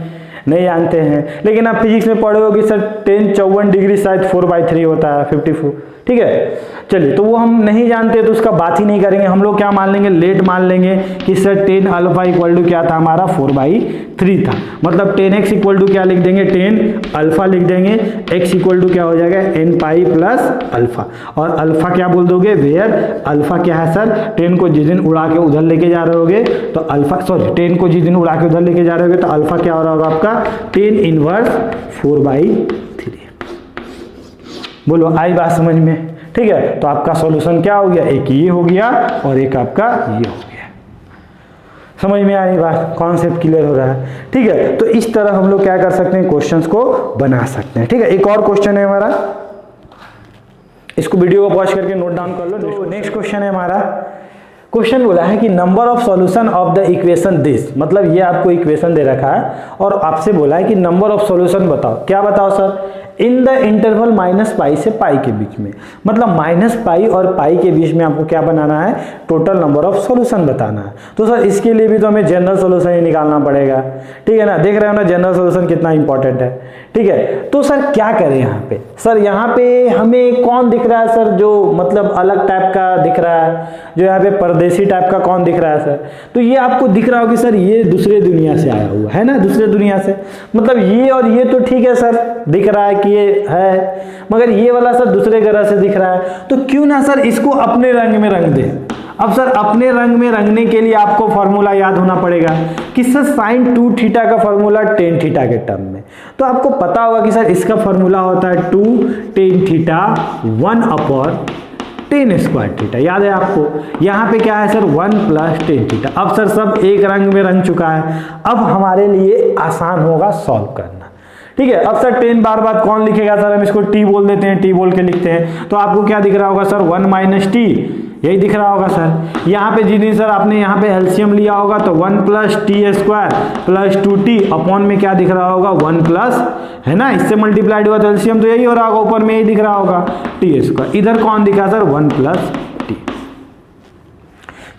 नहीं जानते हैं, लेकिन आप फिजिक्स में पढ़े हो कि सर tan 54 डिग्री शायद 4/3 होता है 54, ठीक है। चलिए तो वो हम नहीं जानते तो उसका बात ही नहीं करेंगे, हम लोग क्या मान लेंगे, लेट मान लेंगे कि सर tan α = क्या था हमारा 4/3 था। मतलब tan x = क्या लिख देंगे, tan अल्फा लिख देंगे, x = क्या हो जाएगा n पाई प्लस अल्फा, और अल्फा क्या बोल दोगे, वेयर अल्फा क्या है सर, tan को जिस दिन उड़ा के उधर लेके जा रहे होगे तो अल्फा, सॉरी tan को जिस दिन उड़ा के उधर लेके जा रहे होगे तो अल्फा क्या हो रहा होगा आपका tan इनवर्स 4/3। बोलो आई बात समझ में, ठीक है। तो आपका सॉल्यूशन क्या हो गया, एक ये हो गया और एक आपका ये हो गया, समझ में आ रही बात, कॉन्सेप्ट क्लियर हो रहा है, ठीक है। तो इस तरह हम लोग क्या कर सकते हैं, क्वेश्चंस को बना सकते हैं, ठीक है। एक और क्वेश्चन है हमारा, इसको वीडियो को पॉज करके नोट डाउन कर लो। तो नेक्स्ट क्वेश्चन है हमारा, क्वेश्चन बोला है कि number of solution of the equation this, मतलब ये आपको इक्वेशन दे रखा है और आपसे बोला है कि नंबर ऑफ सॉल्यूशन बताओ। क्या बताओ सर, इन द इंटरवल -π से π के बीच में, मतलब -π और π के बीच में आपको क्या बनाना है, टोटल नंबर ऑफ सॉल्यूशन बताना है। तो सर इसके लिए भी तो हमें जनरल सॉल्यूशन ही निकालना पड़ेगा, ठीक है ना। देख रहे हो ना जनरल सॉल्यूशन कितना इंपॉर्टेंट है, ठीक है। तो सर क्या करें यहाँ पे, सर यहाँ पे हमें कौन दिख रहा है सर, जो मतलब अलग टाइप का दिख रहा है, जो यहाँ पे परदेसी टाइप का कौन दिख रहा है सर। तो ये आपको दिख रहा हो कि सर ये दूसरे दुनिया से आया हुआ है ना, दूसरे दुनिया से, मतलब ये और ये तो ठीक है सर, दिख रहा है कि ये है, मगर ये वाला सर दूसरे ग्रह से दिख रहा है। तो क्यों ना सर इसको अपने रंग में रंग दे। अब सर अपने रंग में रंगने के लिए आपको फॉर्मूला याद होना पड़ेगा कि सर sin 2θ का फॉर्मूला tan θ के टर्म में, तो आपको पता होगा कि सर इसका फॉर्मूला होता है 2 tan θ 1/tan²θ, याद है आपको। यहाँ पे क्या है सर 1 + tan θ। अब सर सब एक रंग में रंग चुका है, अब हमारे लिए आसान होगा सॉल्व करना, ठीक है। अब सर टेन बार बाद कौन लिखेगा सर, हम इसको टी बोल देते हैं, टी बोल के लिखते हैं। तो आपको क्या दिख रहा होगा सर 1 - t, यही दिख रहा होगा सर। यहाँ पे जिस दिन सर आपने यहाँ पे एलसीएम लिया होगा तो 1 + t² + 2t अपॉन में क्या दिख रहा होगा 1+, है ना, इससे मल्टीप्लाइड हुआ तो एलसीएम तो यही हो रहा होगा, ऊपर में यही दिख रहा होगा t²। इधर कौन दिखा सर 1 + t।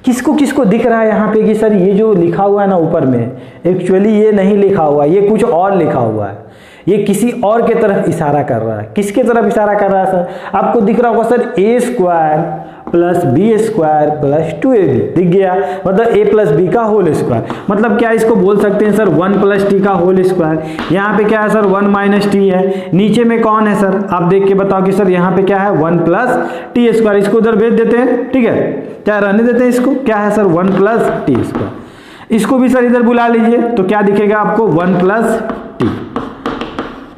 किसको किसको दिख रहा है यहाँ पे कि सर ये जो लिखा हुआ है ना ऊपर में, एक्चुअली ये नहीं लिखा हुआ, ये कुछ और लिखा हुआ है, ये किसी और के तरफ इशारा कर रहा है। किसके तरफ इशारा कर रहा है सर, आपको दिख रहा होगा सर a² + b² + 2ab, दिख गया, मतलब a + b का होल स्क्वायर। मतलब क्या इसको बोल सकते हैं सर 1 + t का होल स्क्वायर। यहाँ पे क्या है सर 1 - t है, नीचे में कौन है सर, आप देख के बताओ कि सर यहाँ पे क्या है 1 + t²। इसको उधर भेज देते हैं, ठीक है, क्या रहने देते हैं इसको, क्या है सर 1 + t²। इसको भी सर इधर बुला लीजिए, तो क्या दिखेगा आपको 1 + t,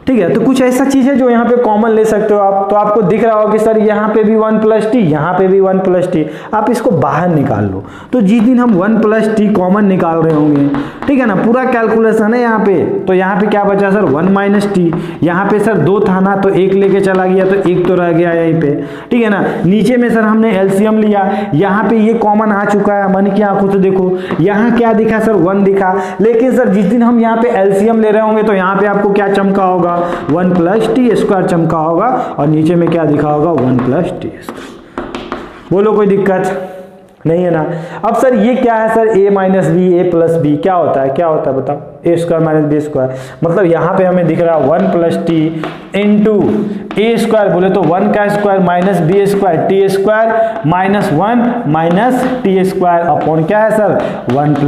ठीक है। तो कुछ ऐसा चीज है जो यहाँ पे कॉमन ले सकते हो आप। तो आपको दिख रहा होगा कि सर यहाँ पे भी 1 + t, यहाँ पे भी 1 + t, आप इसको बाहर निकाल लो। तो जिस दिन हम 1 + t कॉमन निकाल रहे होंगे, ठीक है ना, पूरा कैलकुलेशन है यहाँ पे। तो यहाँ पे क्या बचा सर 1 - t, यहाँ पे सर 2 था ना, तो 1 लेके चला गया, तो 1 तो रह गया यहीं पे, ठीक है ना। नीचे में सर हमने एलसीएम लिया, यहाँ पे ये कॉमन आ चुका है, मन की आंखों से देखो, यहाँ क्या दिखा सर 1 दिखा। लेकिन सर जिस दिन हम यहाँ पे एलसीएम ले रहे होंगे तो यहाँ पे आपको क्या चमका होगा 1 + t² चमका होगा, और नीचे में क्या दिखा होगा 1 + t²। बोलो कोई दिक्कत नहीं है ना। अब सर ये क्या है sir a - b, a + b क्या होता है, क्या होता है बताओ, a² - b²। मतलब यहाँ पे हमें दिख रहा है 1 + t × a², बोले तो 1 का square - b² t² - 1 - t² upon क्या है सर 1 +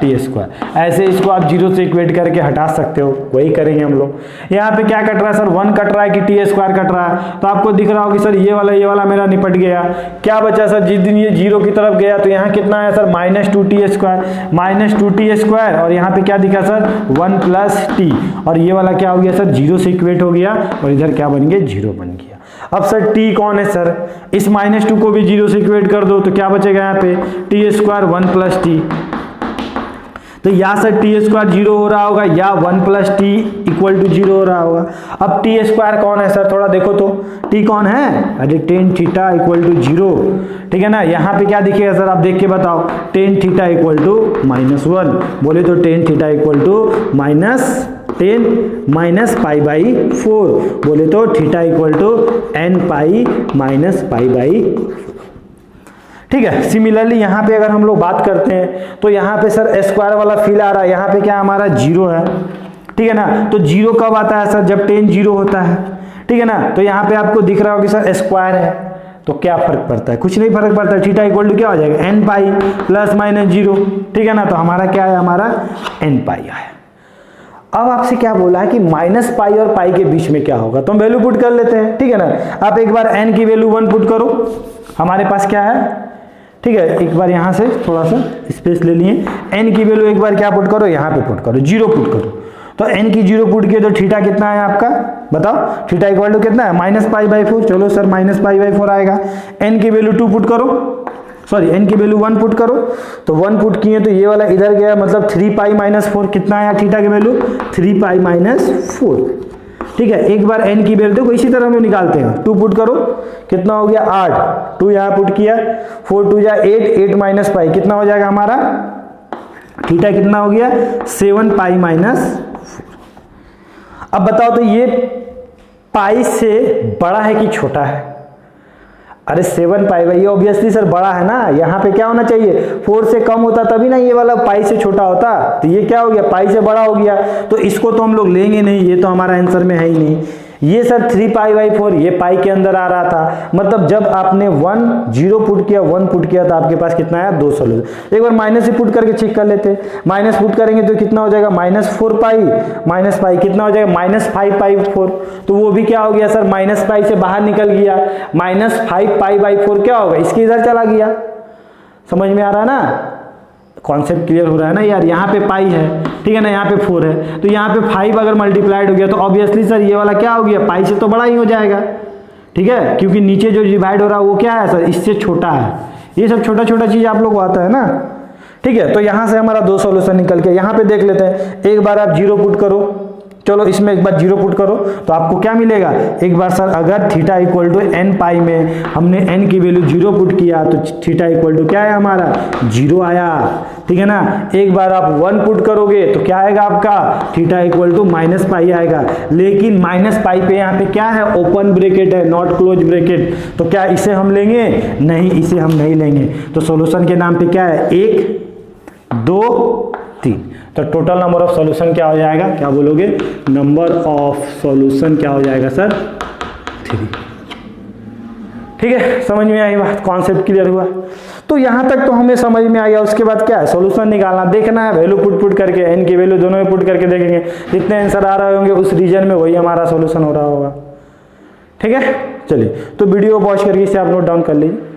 t²। ऐसे इसको आप 0 से इक्वेट करके हटा सकते हो, वही करेंगे हम लोग। यहाँ पे क्या कट रहा है सर 1 कट रहा है कि t² कट रहा है, तो आपको दिख रहा हो कि सर ये वाला मेरा निपट गया। क्या बचा सर, जिस दिन ये 0 की तरफ गया तो यहाँ कितना है सर -2t², -2t², और यहाँ पे क्या दिखा सर 1 + t, और ये वाला क्या हो गया सर 0 से इक्वेट हो गया, और इधर क्या बन गया 0 बन गया। अब सर t कौन है सर, इस -2 को भी 0 से इक्वेट कर दो, तो क्या बचेगा यहाँ पे t² 1 + t। तो या सर t² 0 हो रहा होगा, या 1 + t = 0 हो रहा होगा। अब t² कौन है सर, थोड़ा देखो तो t कौन है, अरे tan θ = 0, ठीक है ना। यहाँ पे क्या दिखेगा सर, आप देख के बताओ, tan θ = -1, बोले तो tan θ = -10 - π/4, बोले तो θ = nπ - π/4, ठीक है। सिमिलरली यहाँ पे अगर हम लोग बात करते हैं तो यहाँ पे सर स्क्वायर वाला फील आ रहा है, यहाँ पे क्या हमारा 0 है, ठीक है ना। तो 0 कब आता है सर, जब tan 0 होता है, ठीक है ना। तो यहाँ पे आपको दिख रहा होगा कि सर स्क्वायर है, तो क्या फर्क पड़ता है, कुछ नहीं फर्क पड़ता है। थीटा = क्या हो जाएगा nπ ± 0, ठीक है ना। तो हमारा क्या है, हमारा nπ आया। अब आपसे क्या बोला है कि -π और π के बीच में क्या होगा, तो हम वैल्यू पुट कर लेते हैं, ठीक है ना। आप एक बार n की वैल्यू 1 पुट करो, हमारे पास क्या है, ठीक है। एक बार यहाँ से थोड़ा सा स्पेस ले लिए, n की वैल्यू एक बार क्या पुट करो, यहाँ पे पुट करो, 0 पुट करो। तो n की 0 पुट किए तो थीटा कितना है आपका, बताओ, थीटा = कितना है -π/4। चलो सर -π/4 आएगा। n की वैल्यू 2 पुट करो, सॉरी n की वैल्यू 1 पुट करो, तो 1 पुट किए तो ये वाला इधर गया, मतलब 3 पाई माइनस 4, कितना आया थीटा की वैल्यू 3 पाई माइनस 4। ठीक है, एक बार n की वैल्यू देखो इसी तरह हम लोग निकालते हैं, 2 पुट करो कितना हो गया 8, 2 यहाँ पुट किया, 4 2 जा 8, 8 माइनस पाई कितना हो जाएगा हमारा, थीटा कितना हो गया 7 पाई माइनस 4। अब बताओ तो ये पाई से बड़ा है कि छोटा है? अरे 7 पाई भाई, ये ऑब्वियसली सर बड़ा है ना, यहाँ पे क्या होना चाहिए 4 से कम होता तभी ना ये वाला पाई से छोटा होता, तो ये क्या हो गया पाई से बड़ा हो गया, तो इसको तो हम लोग लेंगे नहीं, ये तो हमारा आंसर में है ही नहीं। ये सर 3 पाई बाई 4 ये पाई के अंदर आ रहा था, मतलब जब आपने 1 0 पुट किया 1 पुट किया तो आपके पास कितना आया 2 सोल्यूशन। एक बार माइनस से पुट करके चेक कर लेते, माइनस पुट करेंगे तो कितना हो जाएगा -4 पाई माइनस पाई कितना हो जाएगा -5 पाई 4, तो वो भी क्या हो गया सर माइनस पाई से बाहर निकल गया, -5 पाई बाई 4 क्या होगा इसके इधर चला गया। समझ में आ रहा है ना, कॉन्सेप्ट क्लियर हो रहा है ना यार। यहाँ पे पाई है, ठीक है ना, यहाँ पे 4 है, तो यहाँ पे 5 अगर मल्टीप्लाइड हो गया तो ऑब्वियसली सर ये वाला क्या हो गया पाई से तो बड़ा ही हो जाएगा, ठीक है, क्योंकि नीचे जो डिवाइड हो रहा है वो क्या है सर इससे छोटा है। ये सब छोटा छोटा चीज आप लोग को आता है ना, ठीक है। तो यहाँ से हमारा 2 सॉल्यूशन निकल के यहाँ पे देख लेते हैं, एक बार आप 0 पुट करो, चलो इसमें एक बार 0 पुट करो तो आपको क्या मिलेगा, एक बार सर अगर थीटा इक्वल टू n पाई में हमने n की वैल्यू 0 पुट किया तो थीटा इक्वल टू क्या है हमारा 0 आया, ठीक है ना। एक बार आप 1 पुट करोगे तो क्या आएगा आपका थीटा इक्वल टू -पाई आएगा, लेकिन -पाई पे यहाँ पे क्या है ओपन ब्रैकेट है नॉट क्लोज ब्रैकेट, तो क्या इसे हम लेंगे नहीं, इसे हम नहीं लेंगे। तो सॉल्यूशन के नाम पे क्या है 1 2 3, तो टोटल नंबर ऑफ सॉल्यूशन क्या हो जाएगा, क्या बोलोगे नंबर ऑफ सॉल्यूशन क्या हो जाएगा सर 3। ठीक है, समझ में आई बात, कॉन्सेप्ट क्लियर हुआ। तो यहां तक तो हमें समझ में आ गया। उसके बाद क्या है सॉल्यूशन निकालना, देखना है वैल्यू पुट करके n की वैल्यू दोनों में पुट करके देखेंगे, जितने आंसर आ रहे होंगे उस रीजन में वही हमारा सॉल्यूशन हो रहा होगा। ठीक है, चलिए तो वीडियो पॉज करके इसे आप नोट डाउन कर लीजिए।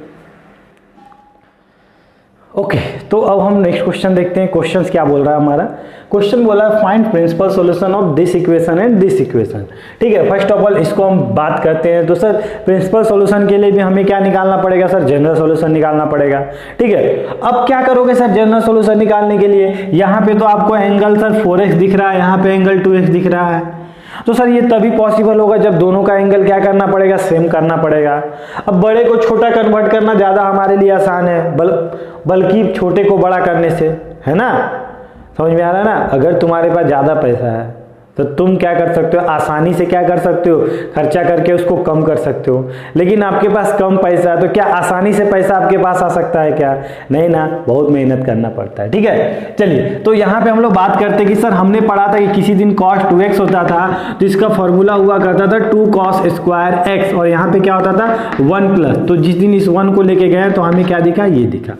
ओके, तो अब हम नेक्स्ट क्वेश्चन देखते हैं। क्वेश्चन क्या बोल रहा है हमारा, क्वेश्चन बोला है find principal solution of this equation and this equation. ठीक है, फर्स्ट ऑफ ऑल इसको हम बात करते हैं। तो सर प्रिंसिपल सॉल्यूशन के लिए भी हमें क्या निकालना पड़ेगा सर, जनरल सॉल्यूशन निकालना पड़ेगा। ठीक है, अब क्या करोगे सर जनरल सॉल्यूशन निकालने के लिए, यहाँ पे तो आपको एंगल सर 4x दिख रहा है, यहाँ पे एंगल 2x दिख रहा है, तो सर ये तभी पॉसिबल होगा जब दोनों का एंगल क्या करना पड़ेगा सेम करना पड़ेगा। अब बड़े को छोटा कन्वर्ट करना ज़्यादा हमारे लिए आसान है बल्कि छोटे को बड़ा करने से, है ना, समझ में आ रहा है ना। अगर तुम्हारे पास ज़्यादा पैसा है तो तुम क्या कर सकते हो, आसानी से क्या कर सकते हो खर्चा करके उसको कम कर सकते हो, लेकिन आपके पास कम पैसा है तो क्या आसानी से पैसा आपके पास आ सकता है क्या, नहीं ना, बहुत मेहनत करना पड़ता है। ठीक है, चलिए तो यहाँ पे हम लोग बात करते हैं कि सर हमने पढ़ा था कि किसी दिन cos 2x होता था तो इसका फॉर्मूला हुआ करता था 2 cos स्क्वायर x, और यहाँ पे क्या होता था 1 प्लस, तो जिस दिन इस 1 को लेके गए तो हमें क्या दिखा, ये दिखा।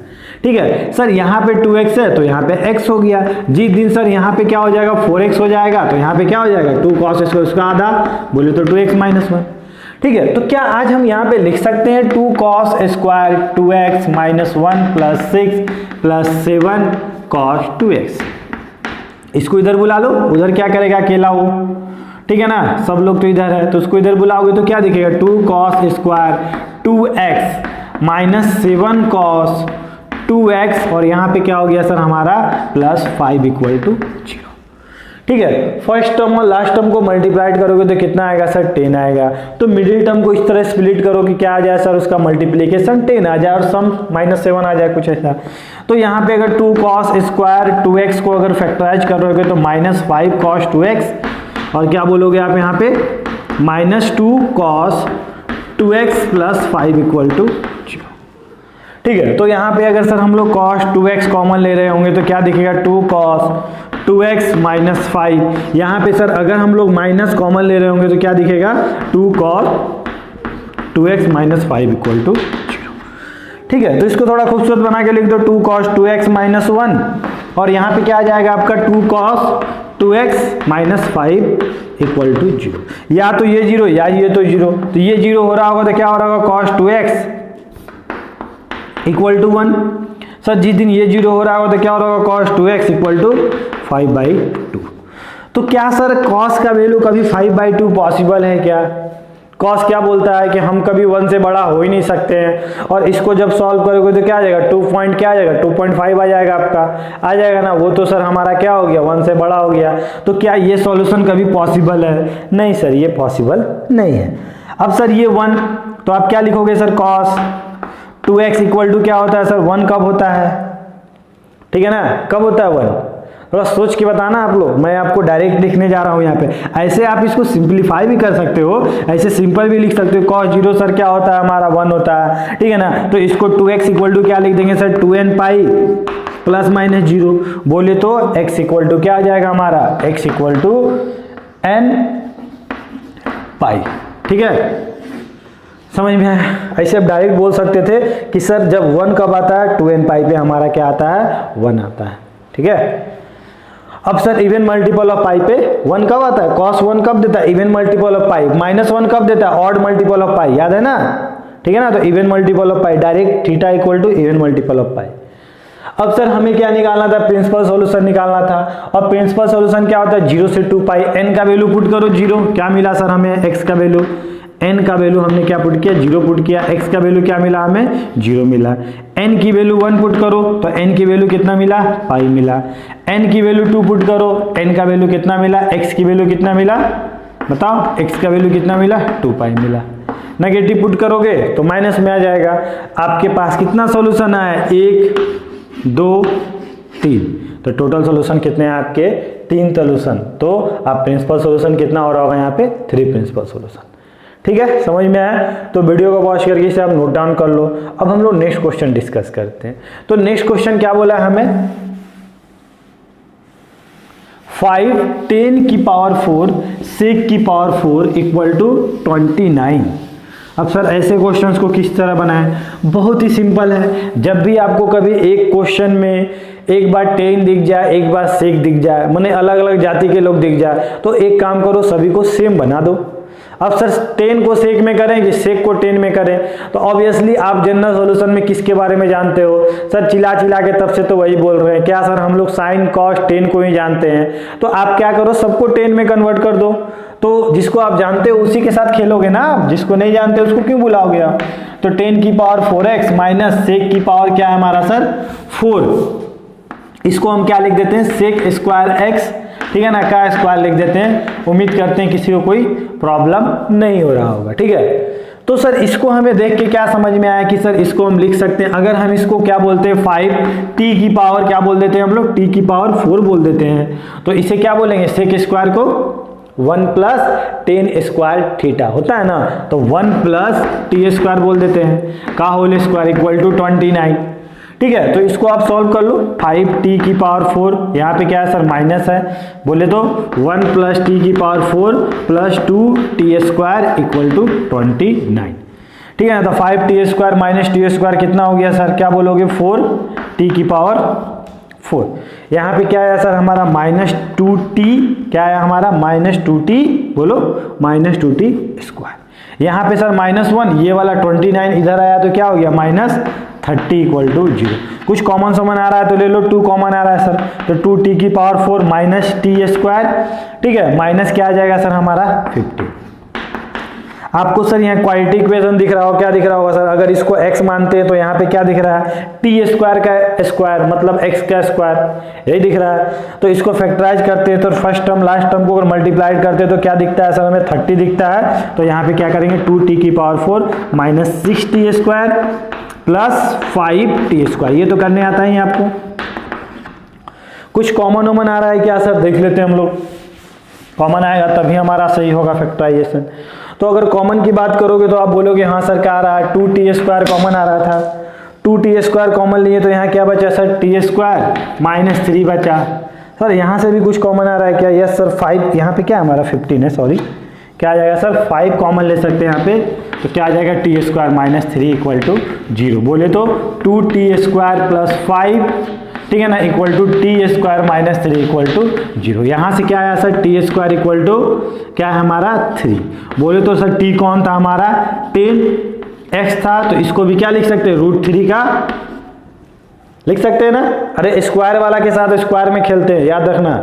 ठीक है सर, यहाँ पे 2x है तो यहाँ पे x हो गया, जिस दिन सर यहाँ पे क्या हो जाएगा 4x हो जाएगा तो यहाँ पे क्या हो जाएगा 2 cos स्क्वायर, उसका आधा बोले तो 2x माइनस 1। ठीक है, तो क्या आज हम यहाँ पे लिख सकते हैं 2 cos square 2x minus 1 plus 6 plus 7 cos 2x। इसको इधर बुला लो, उधर क्या करेगा अकेला वो, ठीक है ना, सब लोग तो इधर है तो उसको इधर बुलाओगे तो क्या दिखेगा 2 cos square 2x minus 7 cos 2x, और यहाँ पे क्या हो गया सर हमारा प्लस 5 इक्वल टू 0। ठीक है, फर्स्ट टर्म और लास्ट टर्म को मल्टीप्लाइड करोगे तो कितना आएगा सर 10 आएगा। तो मिडिल टर्म को इस तरह स्प्लिट करो कि क्या आ जाए सर उसका मल्टीप्लीकेशन 10 आ जाए और सम -7 आ जाए, कुछ ऐसा। तो यहाँ पे अगर 2 cos स्क्वायर 2x को अगर फैक्टराइज करोगे तो -5 cos 2x, और क्या बोलोगे आप यहाँ पे -2 cos 2x plus 5 equal to 0। ठीक है, तो यहाँ पे अगर सर हम लोग cos 2x कॉमन ले रहे होंगे तो क्या दिखेगा 2 cos 2x माइनस 5, यहाँ पे सर अगर हम लोग माइनस कॉमन ले रहे होंगे तो क्या दिखेगा 2 cos 2x minus 5 equal to 0। ठीक है, तो इसको थोड़ा खूबसूरत बना के लिख दो 2 cos 2x माइनस 1, और यहाँ पे क्या आ जाएगा आपका 2 cos 2x minus 5 equal to 0। या तो ये 0 या ये तो 0, तो ये 0 हो रहा होगा तो क्या हो रहा होगा cos 2x equal to 1। Sir जिस दिन ये 0 हो रहा होगा तो क्या हो रहा होगा cos 2x इक्वल टू 5/2। तो क्या सर cos का वैल्यू कभी 5/2 पॉसिबल है क्या, कॉस क्या बोलता है कि हम कभी 1 से बड़ा हो ही नहीं सकते हैं, और इसको जब सॉल्व करोगे तो क्या आ जाएगा 2 पॉइंट क्या आ जाएगा 2.5 आ जाएगा, आपका आ जाएगा ना। वो तो सर हमारा क्या हो गया 1 से बड़ा हो गया। तो क्या ये सॉल्यूशन कभी पॉसिबल है? नहीं सर, ये पॉसिबल नहीं है। अब सर ये 1, तो आप क्या लिखोगे sir cos 2x equal to क्या होता है सर 1 कब होता है? ठीक है ना, कब होता है 1? थोड़ा सोच के बताना आप लोग, मैं आपको डायरेक्ट लिखने जा रहा हूं यहाँ पे। ऐसे आप इसको सिंप्लीफाई भी कर सकते हो, ऐसे सिंपल भी लिख सकते हो। cos 0 सर क्या होता है हमारा 1 होता है, ठीक है ना। तो इसको 2x इक्वल टू क्या लिख देंगे sir 2n pi plus minus 0, बोले तो x इक्वल टू क्या आ जाएगा हमारा x इक्वल टू n पाई। ठीक है, समझ में आया? ऐसे आप डायरेक्ट बोल सकते थे कि सर जब 1 कब आता है 2n पाई पे हमारा क्या आता है 1 आता है। ठीक है, अब सर इवन मल्टीपल ऑफ पाई पे 1 कब आता है? cos 1 कब देता है? Even multiple of pi. Minus 1 कब देता है? ऑड मल्टीपल ऑफ पाई, याद है ना? ठीक है ना, तो even multiple of pi, direct theta equal to even multiple of pi. अब सर हमें क्या निकालना था? प्रिंसिपल सॉल्यूशन निकालना था, और प्रिंसिपल सॉल्यूशन क्या होता है 0 से 2 पाई। n का वैल्यू पुट करो 0, क्या मिला सर हमें x का वैल्यू, n का वैल्यू हमने क्या पुट किया 0 पुट किया, x का वैल्यू क्या मिला हमें 0 मिला। n की वैल्यू 1 पुट करो तो n की वैल्यू कितना मिला पाई मिला। n की वैल्यू 2 पुट करो, n का वैल्यू कितना मिला, x की वैल्यू कितना मिला बताओ, x का वैल्यू कितना मिला 2 पाई मिला। नेगेटिव पुट करोगे तो माइनस में आ जाएगा। आपके पास कितना सॉल्यूशन आया 1 2 3, तो टोटल सॉल्यूशन कितने हैं आपके 3 सॉल्यूशन। तो आप प्रिंसिपल सॉल्यूशन कितना हो रहा होगा यहाँ पे 3 प्रिंसिपल सॉल्यूशन। ठीक है, समझ में आया? तो वीडियो को पॉज करके इसे आप नोट डाउन कर लो। अब हम लोग नेक्स्ट क्वेश्चन डिस्कस करते हैं। तो नेक्स्ट क्वेश्चन क्या बोला है हमें 5 10 की पावर 4 sec की पावर 4 इक्वल टू 29। अब सर ऐसे क्वेश्चंस को किस तरह बनाएं? बहुत ही सिंपल है। जब भी आपको कभी एक क्वेश्चन में एक बार 10 दिख जाए, एक बार sec दिख जाए, माने अलग अलग जाति के लोग दिख जाए, तो एक काम करो सभी को सेम बना दो। अब सर 10 को sec में करें कि sec को 10 में करें? तो ऑब्वियसली आप जनरल सॉल्यूशन में किसके बारे में जानते हो सर? चिल्ला चिल्ला के तब से तो वही बोल रहे हैं क्या सर, हम लोग sin cos 10 को ही जानते हैं। तो आप क्या करो सबको 10 में कन्वर्ट कर दो। तो जिसको आप जानते हो उसी के साथ खेलोगे ना, आप जिसको नहीं जानते उसको क्यों बुलाओगे आप? तो 10 की पावर 4x माइनस sec की पावर क्या है हमारा सर 4, इसको हम क्या लिख देते हैं sec स्क्वायर x, ठीक है ना, का स्क्वायर लिख देते हैं। उम्मीद करते हैं किसी को कोई प्रॉब्लम नहीं हो रहा होगा। ठीक है, तो सर इसको हमें देख के क्या समझ में आया कि सर इसको हम लिख सकते हैं, अगर हम इसको क्या बोलते हैं 5t की पावर क्या बोल देते हैं हम लोग t की पावर 4 बोल देते हैं, तो इसे क्या बोलेंगे sec स्क्वायर को 1 प्लस 10 स्क्वायर थीटा होता है ना, तो 1 प्लस टी स्क्वायर बोल देते हैं का होल स्क्वायर इक्वल टू 29। ठीक है, तो इसको आप सॉल्व कर लो। 5t की पावर 4 यहाँ पे क्या है सर माइनस है, बोले तो 1 प्लस टी की power 4 plus 2t square equal to 29। ठीक है ना, तो 5t square minus T square कितना हो गया सर, क्या बोलोगे 4t की पावर 4। यहाँ पे क्या है सर हमारा माइनस 2t, क्या है हमारा माइनस 2t, बोलो माइनस 2t स्क्वायर। यहाँ पे सर -1, ये वाला 29 इधर आया तो क्या हो गया -30 इक्वल टू 0। कुछ कॉमन समन आ रहा है तो ले लो, 2 कॉमन आ रहा है सर, तो 2t की पावर 4 माइनस टी स्क्वायर, ठीक है, माइनस क्या आ जाएगा सर हमारा 50। आपको सर यहाँ क्वालिटी इक्वेशन दिख रहा हो, क्या दिख रहा होगा सर, अगर इसको x मानते हैं तो यहाँ पे क्या दिख रहा है टी स्क्वायर का स्क्वायर मतलब x का स्क्वायर, यही दिख रहा है। तो इसको फैक्टराइज करते हैं तो फर्स्ट टर्म लास्ट टर्म को अगर मल्टीप्लाइड करते हैं तो क्या दिखता है सर हमें 30 दिखता है। तो यहाँ पे क्या करेंगे 2t की power 4 minus 6t square plus 5t square, ये तो करने आता है आपको। कुछ कॉमन वॉमन आ रहा है क्या सर, देख लेते हैं हम लोग, कॉमन आएगा तभी हमारा सही होगा फैक्टराइजेशन। तो अगर कॉमन की बात करोगे तो आप बोलोगे हाँ सर क्या आ रहा है 2t स्क्वायर कॉमन आ रहा था, 2t स्क्वायर कॉमन लिए तो यहाँ क्या बचा सर t स्क्वायर माइनस 3 बचा। सर यहाँ से भी कुछ कॉमन आ रहा है क्या, यस सर 5, यहाँ पे क्या हमारा 15 है, सॉरी क्या आ जाएगा सर 5 कॉमन ले सकते हैं यहाँ पे, तो क्या आ जाएगा t square minus 3 equal to 0। बोले तो 2t स्क्वायर प्लस 5, ठीक है ना, equal to t square minus 3 equal to 0। यहाँ से क्या आया sir t square equal to क्या है हमारा 3। बोले तो सर टी कौन था हमारा 10x था, तो इसको भी क्या लिख सकते हैं √3 का लिख सकते हैं ना। अरे स्क्वायर वाला के साथ स्क्वायर में खेलते हैं, याद रखना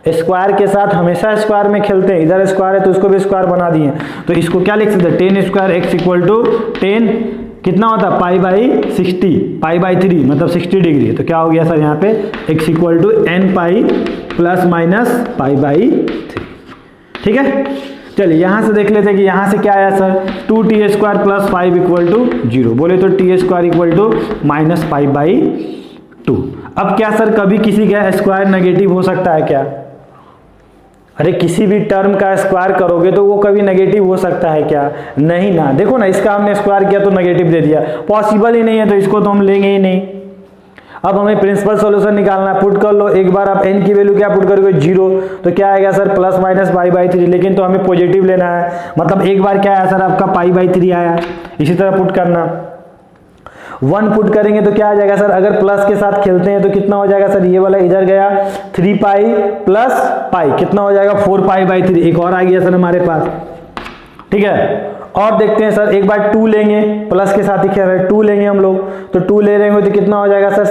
स्क्वायर के साथ हमेशा स्क्वायर में खेलते हैं, इधर स्क्वायर है तो इसको भी स्क्वायर बना दिए, तो इसको क्या लिख सकते हैं, tan square x equal to 10 कितना होता है पाई बाई 60, पाई बाई 3 मतलब 60 डिग्री। तो क्या हो गया सर यहाँ पे x equal to n pi plus minus pi by 3। ठीक है, चलिए यहाँ से देख लेते हैं कि यहाँ से क्या आया sir 2t square plus 5 equal to 0, बोले तो t square equal to minus 5 by 2। अब क्या सर कभी किसी का स्क्वायर नेगेटिव हो सकता है क्या? अरे किसी भी टर्म का स्क्वायर करोगे तो वो कभी नेगेटिव हो सकता है क्या? नहीं ना। देखो ना, इसका हमने स्क्वायर किया तो नेगेटिव दे दिया, पॉसिबल ही नहीं है, तो इसको तो हम लेंगे ही नहीं। अब हमें प्रिंसिपल सॉल्यूशन निकालना है, पुट कर लो एक बार। आप n की वैल्यू क्या पुट करोगे 0, तो क्या आएगा sir plus minus pi by 3, लेकिन तो हमें पॉजिटिव लेना है, मतलब एक बार क्या आया सर आपका पाई बाई 3 आया। इसी तरह पुट करना, 1 पुट करेंगे तो क्या आ जाएगा सर, अगर प्लस के साथ खेलते हैं तो कितना हो जाएगा सर, ये वाला इधर गया 3 पाई प्लस पाई कितना हो जाएगा 4 पाई बाई 3, एक और आ गया सर हमारे पास। ठीक है, और देखते हैं सर एक बार 2 लेंगे, प्लस के साथ ही खेल रहे हैं, 2 लेंगे हम लोग, तो 2 ले रहे होंगे तो कितना हो जाएगा सर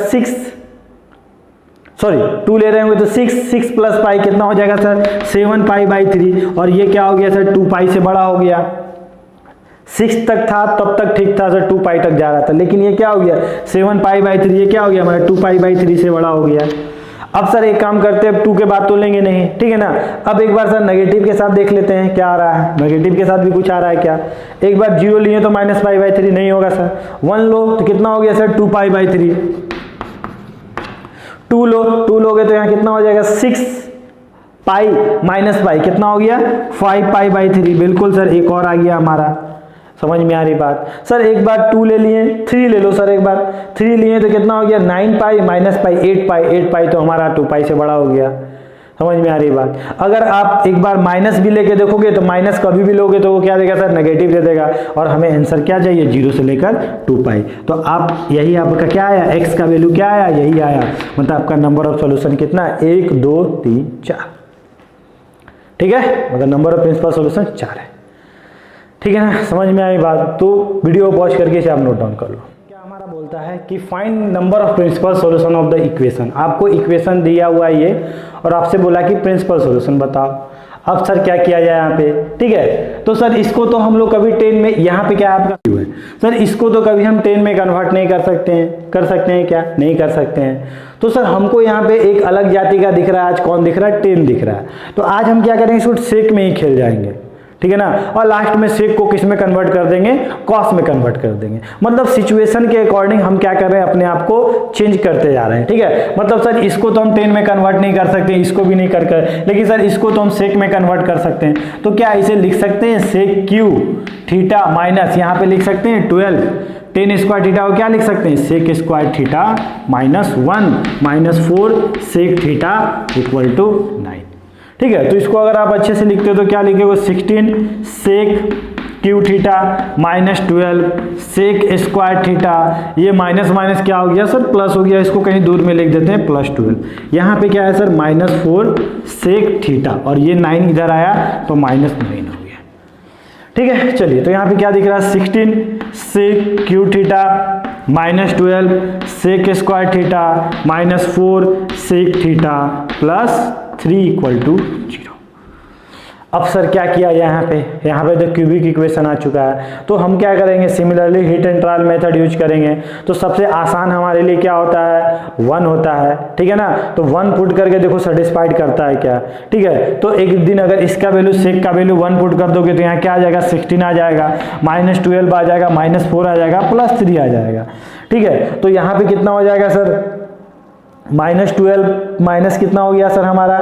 2 ले रहे होंगे तो 6 प्लस पाई कितना हो जाएगा सर 7 पाई बाई 3, और ये क्या हो गया सर 2 पाई से बड़ा हो गया। 6 तक था तब तक ठीक था सर, 2 पाई तक जा रहा था, लेकिन ये क्या हो गया 7 पाई बाई 3, ये क्या हो गया हमारा 2 पाई बाई 3 से बड़ा हो गया। अब सर एक काम करते हैं, अब 2 के बाद तो लेंगे नहीं, ठीक है ना। अब एक बार सर नेगेटिव के साथ देख लेते हैं क्या आ रहा है, नेगेटिव के साथ भी कुछ आ रहा है क्या। एक बार 0 लिए तो माइनस पाई बाई 3 नहीं होगा सर, 1 लो तो कितना हो गया सर 2 पाई बाई 3, 2 लोगे तो यहाँ कितना हो जाएगा 6 पाई माइनस पाई कितना हो गया 5 पाई बाई 3। बिल्कुल सर, एक और आ गया हमारा, समझ में आ रही बात। सर एक बार 2 ले लिए, 3 ले लो सर, एक बार 3 लिए तो कितना हो गया 9 पाई माइनस पाई 8 पाई तो हमारा 2 पाई से बड़ा हो गया। समझ में आ रही बात। अगर आप एक बार माइनस भी लेके देखोगे तो माइनस कभी भी लोगे तो वो क्या देगा सर नेगेटिव दे देगा, और हमें आंसर क्या चाहिए 0 से लेकर 2 पाई। तो आप यही आपका क्या आया, x का वैल्यू क्या आया, यही आया, मतलब आपका नंबर ऑफ सॉल्यूशन कितना 1 2 3 4। ठीक है, मतलब नंबर ऑफ प्रिंसिपल सॉल्यूशन 4 है। ठीक है ना, समझ में आई बात। तो वीडियो पॉज करके इसे आप नोट डाउन कर लो। क्या हमारा बोलता है कि find number of principal solution of the equation. आपको इक्वेशन दिया हुआ है ये, और आपसे बोला कि प्रिंसिपल सॉल्यूशन बताओ। अब सर क्या किया जाए यहाँ पे, ठीक है। तो सर इसको तो हम लोग कभी 10 में, यहाँ पे क्या आपका है सर, इसको तो कभी हम 10 में कन्वर्ट नहीं कर सकते हैं क्या, नहीं कर सकते हैं। तो सर हमको यहाँ पे एक अलग जाति का दिख रहा है, आज कौन दिख रहा है 10 दिख रहा है। तो आज हम क्या करेंगे, इसको सेक में ही खेल जाएंगे, ठीक है ना, और लास्ट में सेक को किस में कन्वर्ट कर देंगे, कॉस में कन्वर्ट कर देंगे। मतलब सिचुएशन के अकॉर्डिंग हम क्या कर रहे हैं, अपने आप को चेंज करते जा रहे हैं। ठीक है, मतलब सर इसको तो हम 10 में कन्वर्ट नहीं कर सकते, इसको भी नहीं कर, लेकिन सर इसको तो हम सेक में कन्वर्ट कर सकते हैं। तो क्या इसे लिख सकते हैं सेक क्यू थीटा माइनस, यहाँ पे लिख सकते हैं 12 10 स्क्वायर थीटा को क्या लिख सकते हैं sec square theta minus 1 minus 4 sec theta equal to 9। ठीक है, तो इसको अगर आप अच्छे से लिखते हो तो क्या लिखेगा 16 sec cube theta minus 12 sec square theta, ये माइनस माइनस क्या हो गया सर प्लस हो गया, इसको कहीं दूर में लिख देते हैं प्लस 12। यहाँ पे क्या है सर माइनस 4 सेक थीटा, और ये 9 इधर आया तो माइनस 9 हो गया। ठीक है, चलिए तो यहाँ पे क्या दिख रहा है 16 sec cube theta minus 12 sec square theta minus 4 sec theta plus 3 equal to 0। अब सर क्या किया यहाँ पे तो क्यूबिक इक्वेशन आ चुका है। तो हम क्या करेंगे, similarly hit and trial method use करेंगे। तो सबसे आसान हमारे लिए क्या होता है 1 होता है, ठीक है ना। तो 1 पुट करके देखो सेटिस्फाइड करता है क्या, ठीक है। तो एक दिन अगर इसका वैल्यू सेक का वैल्यू 1 पुट कर दोगे तो यहाँ क्या आ जाएगा 16 आ जाएगा, माइनस 12 आ जाएगा, माइनस 4 आ जाएगा, प्लस 3 आ जाएगा। ठीक है, तो यहाँ पे कितना हो जाएगा सर माइनस 12 माइनस कितना हो गया सर हमारा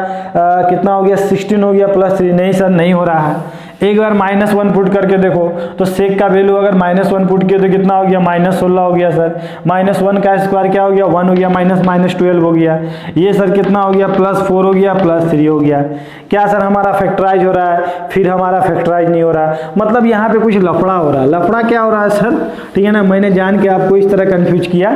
कितना हो गया 16 हो गया प्लस 3, नहीं सर नहीं हो रहा है। एक बार माइनस 1 पुट करके देखो तो सेक का वैल्यू अगर माइनस 1 पुट किया तो कितना हो गया माइनस 16 हो गया सर। माइनस 1 का स्क्वायर क्या हो गया 1 हो गया, माइनस माइनस 12 हो गया, ये सर कितना हो गया प्लस 4 हो गया, प्लस 3 हो गया। क्या सर हमारा फैक्टराइज हो रहा है, फिर हमारा फैक्टराइज नहीं हो रहा, मतलब यहाँ पे कुछ लफड़ा हो रहा है। लफड़ा क्या हो रहा है सर, ठीक है ना, मैंने जान के आपको इस तरह कंफ्यूज किया।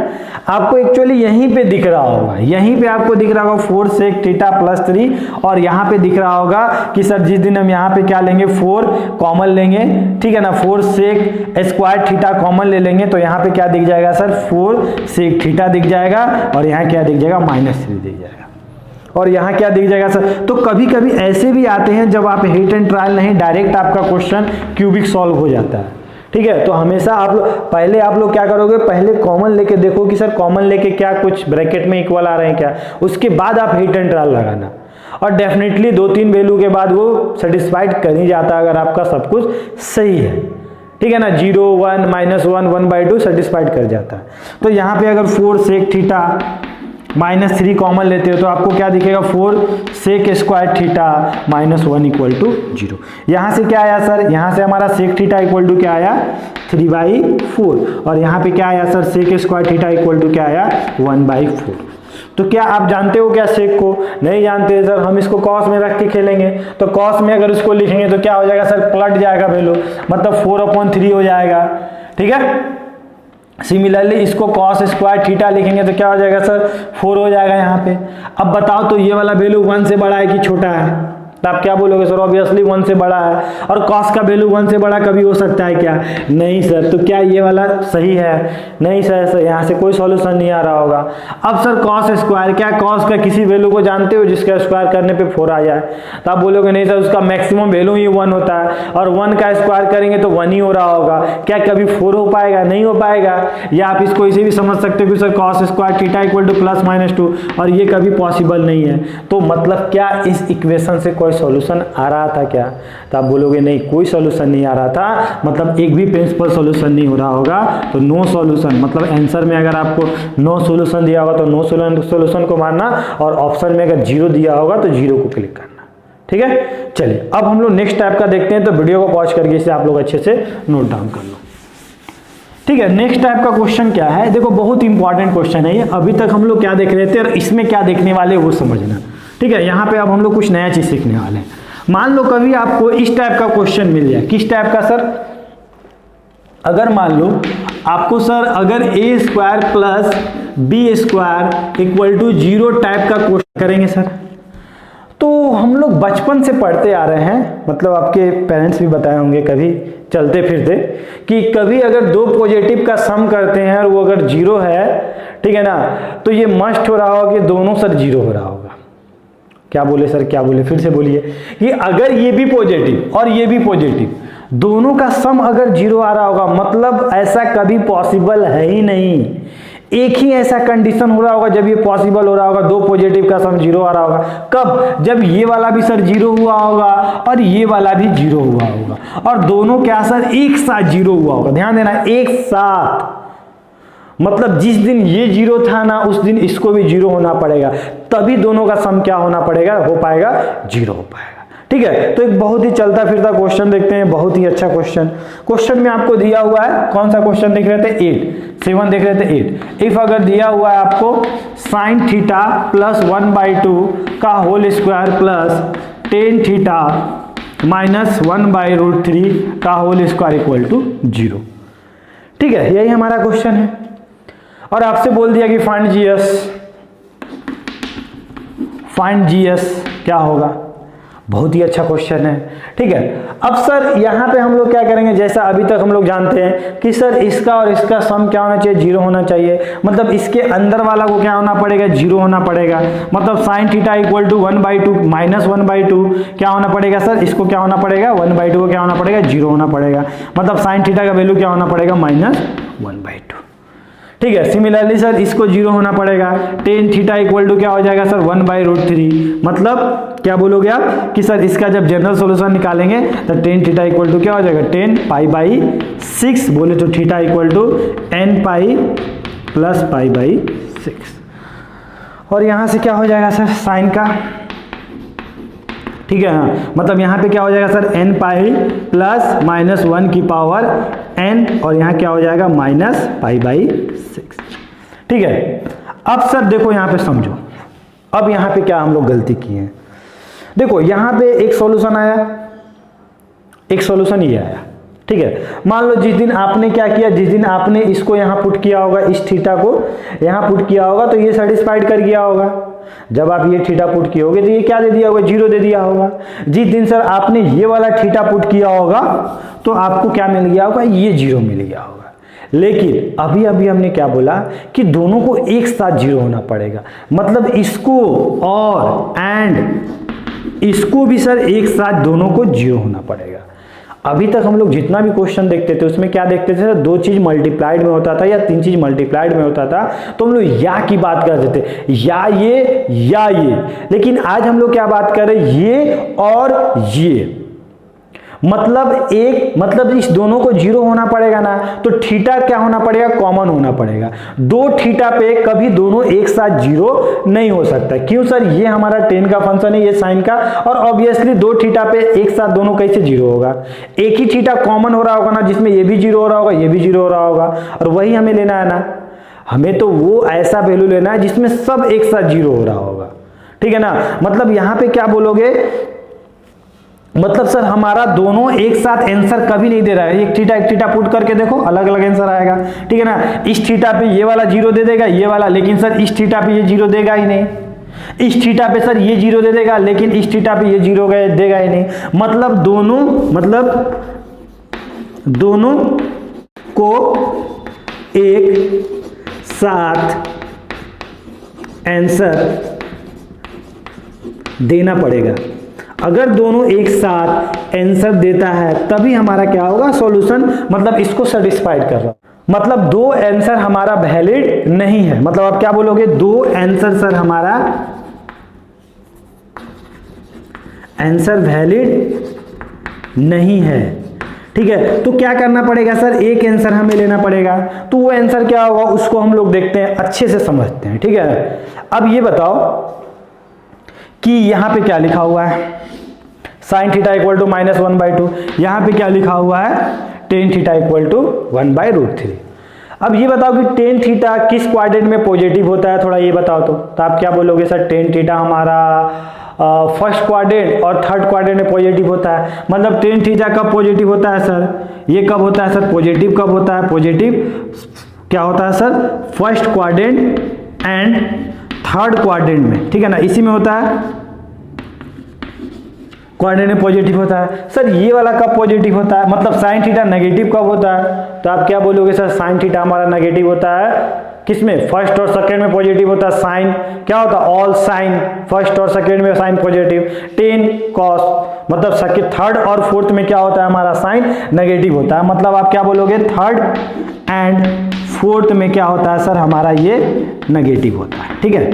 आपको एक्चुअली यहीं पे दिख रहा होगा, यहीं पे आपको दिख रहा होगा 4 सेक थीटा प्लस 3, और यहाँ पे दिख रहा होगा कि सर जिस दिन हम यहाँ पे क्या लेंगे 4 कॉमन लेंगे, ठीक है ना, 4 सेक स्क्वायर थीटा कॉमन ले लेंगे तो यहाँ पे क्या दिख जाएगा सर 4 सेक थीटा दिख जाएगा, और यहाँ क्या दिख जाएगा माइनस 3 दिख जाएगा। और यहाँ क्या दिख जाएगा सर। तो कभी कभी ऐसे भी आते हैं जब आप हिट एंड ट्रायल नहीं, डायरेक्ट आपका क्वेश्चन क्यूबिक सॉल्व हो जाता है, ठीक है। तो हमेशा पहले आप लोग क्या करोगे, पहले कॉमन लेके देखो कि सर कॉमन लेके क्या कुछ ब्रैकेट में इक्वल आ रहे हैं क्या, उसके बाद आप हिट एंड ट्रायल लगाना, और डेफिनेटली 2-3 वैल्यू के बाद वो सेटिस्फाइड कर ही जाता है अगर आपका सब कुछ सही है, ठीक है ना। 0, 1, -1, 1/2 सेटिस्फाइड कर जाता है। तो यहाँ पे अगर 4 sec थीटा -3 कॉमन लेते हो तो आपको क्या दिखेगा, 4 sec स्क्वायर थीटा -1 = 0। यहाँ से क्या आया सर, यहाँ से हमारा sec थीटा = क्या आया, 3/4, और यहाँ पे क्या आया सर, sec स्क्वायर थीटा = क्या आया, 1/4। तो क्या आप जानते हो क्या सेक को, नहीं जानते सर, हम इसको कॉस में रख के खेलेंगे। तो कॉस में अगर इसको लिखेंगे तो क्या हो जाएगा सर, पलट जाएगा वैल्यू, मतलब 4/3 हो जाएगा, ठीक है। सिमिलरली इसको कॉस स्क्वायर थीटा लिखेंगे तो क्या हो जाएगा सर, 4 हो जाएगा यहाँ पे। अब बताओ तो ये वाला वैल्यू 1 से बड़ा है कि छोटा है, तो आप क्या बोलोगे सर, ऑब्वियसली 1 से बड़ा है, और कॉस का वैल्यू 1 से बड़ा कभी हो सकता है क्या, नहीं सर। तो क्या ये वाला सही है, नहीं सर, यहाँ से कोई सॉल्यूशन नहीं आ रहा होगा। अब सर कॉस स्क्वायर, क्या कॉस का किसी वैल्यू को जानते हो जिसका स्क्वायर करने पे 4 आ जाए, तो आप बोलोगे नहीं सर, उसका मैक्सिमम वैल्यू ही 1 होता है, और 1 का स्क्वायर करेंगे तो 1 ही हो रहा होगा, क्या कभी 4 हो पाएगा, नहीं हो पाएगा। या आप इसको इसे भी समझ सकते हो कि सर कॉस स्क्वायर थीटा = +-2, और ये कभी पॉसिबल नहीं है। तो मतलब क्या इस इक्वेशन से कोई सॉल्यूशन आ रहा था क्या, तो आप बोलोगे नहीं, कोई सॉल्यूशन नहीं आ रहा था, मतलब एक भी प्रिंसिपल सॉल्यूशन नहीं हो रहा होगा, तो नो सॉल्यूशन। मतलब आंसर में अगर आपको नो सॉल्यूशन दिया होगा तो नो सॉल्यूशन को मानना, और ऑप्शन में अगर 0 दिया होगा तो 0 को क्लिक करना, ठीक है। चलिए अब हम लोग नेक्स्ट टाइप का देखते हैं, तो वीडियो को पॉज करके इसे आप लोग अच्छे से नोट डाउन कर लो, ठीक है। नेक्स्ट टाइप का क्वेश्चन क्या है, देखो बहुत इंपॉर्टेंट क्वेश्चन है ये। अभी तक हम लोग क्या देख रहे थे और इसमें क्या देखने वाले वो समझना, ठीक है। यहाँ पे अब हम लोग कुछ नया चीज सीखने वाले हैं। मान लो कभी आपको इस टाइप का क्वेश्चन मिल जाए, किस टाइप का सर, अगर मान लो आपको सर अगर a² + b² = 0 टाइप का क्वेश्चन करेंगे सर, तो हम लोग बचपन से पढ़ते आ रहे हैं, मतलब आपके पेरेंट्स भी बताए होंगे कभी चलते फिरते, कि कभी अगर 2 पॉजिटिव का सम करते हैं और वो अगर 0 है, ठीक है ना, तो ये मस्ट हो रहा होगा कि दोनों सर 0 हो रहा होगा। क्या बोले सर, क्या बोले, फिर से बोलिए, कि अगर ये भी पॉजिटिव और ये भी पॉजिटिव, दोनों का सम अगर 0 आ रहा होगा, मतलब ऐसा कभी पॉसिबल है ही नहीं। एक ही ऐसा कंडीशन हो रहा होगा जब ये पॉसिबल हो रहा होगा, 2 पॉजिटिव का सम 0 आ रहा होगा। कब, जब ये वाला भी सर 0 हुआ होगा और ये वाला भी 0 हुआ होगा, और दोनों क्या सर एक साथ 0 हुआ होगा। ध्यान देना, एक साथ, मतलब जिस दिन ये 0 था ना, उस दिन इसको भी 0 होना पड़ेगा, तभी दोनों का सम क्या होना पड़ेगा, हो पाएगा, 0 हो पाएगा, ठीक है। तो एक बहुत ही चलता फिरता क्वेश्चन देखते हैं, बहुत ही अच्छा क्वेश्चन। क्वेश्चन में आपको दिया हुआ है, कौन सा क्वेश्चन देख रहे थे, 7 देख रहे थे 8। इफ अगर दिया हुआ है आपको sin थीटा +1/2 का होल स्क्वायर + tan थीटा -1/√3 का होल स्क्वायर = 0, ठीक है, यही हमारा क्वेश्चन है। और आपसे बोल दिया कि फाइंड जीएस क्या होगा, बहुत ही अच्छा क्वेश्चन है, ठीक है। अब सर यहाँ पे हम लोग क्या करेंगे, जैसा अभी तक हम लोग जानते हैं कि सर इसका और इसका सम क्या होना चाहिए, 0 होना चाहिए, मतलब इसके अंदर वाला को क्या होना पड़ेगा, 0 होना पड़ेगा। मतलब sin थीटा = 1/2 -1/2 क्या होना पड़ेगा सर, इसको क्या होना पड़ेगा, 1/2 को क्या होना पड़ेगा, 0 होना पड़ेगा। मतलब sin थीटा का वैल्यू क्या होना पड़ेगा, -1/2, ठीक है। सिमिलरली सर इसको 0 होना पड़ेगा। tan थीटा = क्या हो जाएगा सर, 1/√3। मतलब क्या बोलोगे आप कि सर इसका जब जनरल सॉल्यूशन निकालेंगे तो tan थीटा = क्या हो जाएगा, 10π/6, बोले तो थीटा = nπ + π/6। और यहाँ से क्या हो जाएगा सर, साइन का, ठीक है, हाँ, मतलब यहाँ पे क्या हो जाएगा सर, nπ + -1 की पावर n, और यहाँ क्या हो जाएगा, -π/6, ठीक है। अब सर देखो यहाँ पे समझो, अब यहाँ पे क्या हम लोग गलती किए हैं। देखो यहाँ पे एक सॉल्यूशन आया, एक सॉल्यूशन ये आया, ठीक है। मान लो जिस दिन आपने क्या किया, जिस दिन आपने इसको यहाँ पुट किया होगा, इस थीटा को यहाँ पुट किया होगा, तो ये सेटिस्फाइड कर गया होगा। जब आप ये थीटा पुट किए होगे तो ये क्या दे दिया होगा, 0 दे दिया होगा। जिस दिन सर आपने ये वाला थीटा पुट किया होगा तो आपको क्या मिल गया होगा, ये 0 मिल गया होगा। लेकिन अभी अभी हमने क्या बोला कि दोनों को एक साथ जीरो होना पड़ेगा, मतलब इसको और एंड इसको भी सर एक साथ दोनों को जीरो होना पड़ेगा। अभी तक हम लोग जितना भी क्वेश्चन देखते थे उसमें क्या देखते थे सर, दो चीज मल्टीप्लाइड में होता था या तीन चीज मल्टीप्लाइड में होता था, तो हम लोग या की बात करते थे, या ये। लेकिन आज हम लोग क्या बात कर रहे हैं, ये और ये, मतलब इस दोनों को जीरो होना पड़ेगा ना, तो थीटा क्या होना पड़ेगा, कॉमन होना पड़ेगा। दो थीटा पे कभी दोनों एक साथ जीरो नहीं हो सकता। क्यों सर, ये हमारा टेन का फंक्शन है, ये साइन का, और ऑब्वियसली दो थीटा पे एक साथ दोनों कैसे जीरो होगा, एक ही थीटा कॉमन हो रहा होगा ना, जिसमें ये भी जीरो हो रहा होगा, ये भी जीरो हो रहा होगा, और वही हमें लेना है ना। हमें तो वो ऐसा वैल्यू लेना है जिसमें सब एक साथ जीरो हो रहा होगा, ठीक है ना। मतलब यहां पे क्या बोलोगे, मतलब सर हमारा दोनों एक साथ आंसर कभी नहीं दे रहा है, एक थीटा पुट करके देखो अलग अलग आंसर आएगा, ठीक है ना। इस थीटा पे ये वाला जीरो दे देगा, ये वाला, लेकिन सर इस थीटा पे ये जीरो देगा ही नहीं। इस थीटा पे सर ये जीरो दे देगा, लेकिन इस थीटा पे ये जीरो देगा ही नहीं। मतलब दोनों को एक साथ आंसर देना पड़ेगा। अगर दोनों एक साथ आंसर देता है तभी हमारा क्या होगा, सॉल्यूशन, मतलब इसको सेटिस्फाइड कर रहा, मतलब दो आंसर हमारा वैलिड नहीं है। मतलब आप क्या बोलोगे, दो आंसर सर हमारा आंसर वैलिड नहीं है, ठीक है। तो क्या करना पड़ेगा सर, एक आंसर हमें लेना पड़ेगा। तो वो आंसर क्या होगा उसको हम लोग देखते हैं, अच्छे से समझते हैं, ठीक है। अब ये बताओ कि यहां पे क्या लिखा हुआ है, साइन थीटा इक्वल टू -1/2, यहां पे क्या लिखा हुआ है, टेन थीटा इक्वल टू 1/√3। अब ये बताओ कि टेन थीटा किस क्वाड्रेंट में पॉजिटिव होता है, थोड़ा ये बताओ। तो आप क्या बोलोगे सर, टेन थीटा हमारा फर्स्ट क्वाड्रेंट और थर्ड क्वाड्रेंट में पॉजिटिव होता है। मतलब टेन थीटा कब पॉजिटिव होता है सर, ये कब होता है सर, पॉजिटिव कब होता है, पॉजिटिव क्या होता है sir, first quadrant and third quadrant में, ठीक है ना, इसी में होता है, क्वाड्रेंट में पॉजिटिव होता है। सर ये वाला कब पॉजिटिव होता है, मतलब साइन थीटा नेगेटिव कब होता है, तो आप क्या बोलोगे सर, साइन थीटा हमारा नेगेटिव होता है किसमें, फर्स्ट और सेकंड में पॉजिटिव होता है। साइन क्या होता है, ऑल साइन, फर्स्ट और सेकंड में साइन पॉजिटिव। टेन कॉस, मतलब सेकंड, थर्ड और फोर्थ में क्या होता है हमारा, साइन नेगेटिव होता है। मतलब आप क्या बोलोगे, थर्ड एंड फोर्थ में क्या होता है सर, हमारा ये नेगेटिव होता है, ठीक है,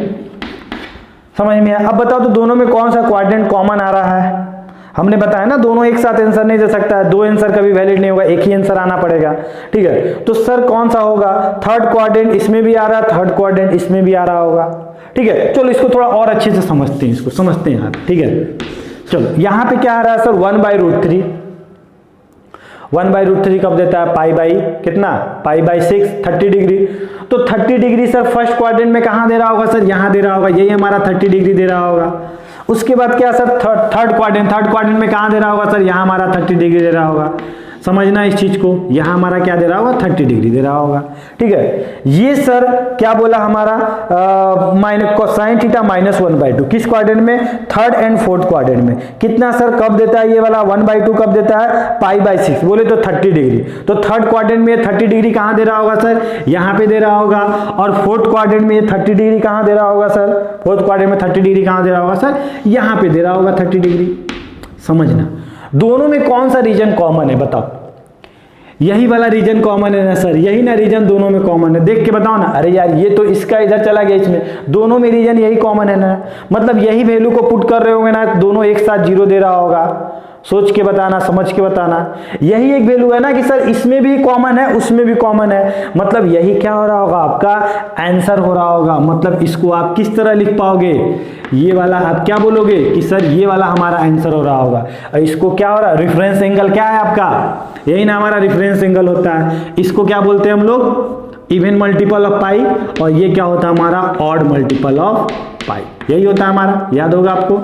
समझ में आया। अब बताओ तो दोनों में कौन सा क्वाड्रेंट कॉमन आ रहा है। हमने बताया ना दोनों एक साथ आंसर नहीं दे सकता है, दो आंसर कभी वैलिड नहीं होगा, एक ही आंसर आना पड़ेगा, ठीक है। तो सर कौन सा होगा, थर्ड क्वाड्रेंट इसमें भी आ रहा है, थर्ड क्वाड्रेंट इसमें भी आ रहा होगा, ठीक है। चलो इसको थोड़ा और अच्छे से समझते हैं, इसको समझते हैं आप, ठीक है। चलो यहां पे क्या आ रहा है सर, 1/√3। 1/√3 कब देता है, पाई बाई कितना, पाई/6, 30 डिग्री। तो 30 डिग्री सर फर्स्ट क्वाड्रेंट में कहां दे रहा होगा सर, यहां दे रहा होगा, यही हमारा 30 डिग्री दे रहा होगा। उसके बाद क्या सर, थर्ड क्वाड्रेंट में कहां दे रहा होगा सर, यहां हमारा 30 डिग्री दे रहा होगा। समझना इस चीज को, यहां हमारा क्या दे रहा होगा, 30 डिग्री दे रहा होगा, ठीक है। ये सर क्या बोला हमारा, साइन थीटा -1/2 किस क्वाड्रेंट में, थर्ड एंड फोर्थ क्वाड्रेंट में। कितना सर कब देता है ये वाला, 1/2 कब देता है, पाई/6, बोले तो 30 डिग्री। तो थर्ड क्वाड्रेंट में 30 डिग्री कहां दे रहा होगा सर, यहां पे दे रहा होगा। और फोर्थ क्वाड्रेंट में 30 डिग्री कहां दे रहा होगा सर, फोर्थ क्वाड्रेंट में 30 डिग्री कहां दे रहा होगा सर, यहां पे दे रहा होगा 30 डिग्री। समझना दोनों में कौन सा रीजन कॉमन है, बताओ। यही वाला रीजन कॉमन है ना सर, यही ना रीजन दोनों में कॉमन है, देख के बताओ ना। अरे यार ये तो इसका इधर चला गया, इसमें दोनों में रीजन यही कॉमन है ना, मतलब यही वैल्यू को पुट कर रहे होंगे ना, दोनों एक साथ जीरो दे रहा होगा। सोच के बताना, समझ के बताना। यही एक वैल्यू है ना कि सर इसमें भी कॉमन है, उसमें भी कॉमन है, मतलब यही क्या हो रहा होगा, आपका आंसर हो रहा होगा। मतलब इसको आप किस तरह लिख पाओगे, ये वाला आप क्या बोलोगे कि सर ये वाला हमारा आंसर हो रहा होगा। और इसको क्या हो रहा है, रेफरेंस एंगल क्या है आपका, यही ना हमारा रेफरेंस एंगल होता है। इसको क्या बोलते हैं हम लोग, इवन मल्टीपल ऑफ पाई, और ये क्या होता है हमारा, ऑड मल्टीपल ऑफ पाई, यही होता है हमारा, याद होगा आपको।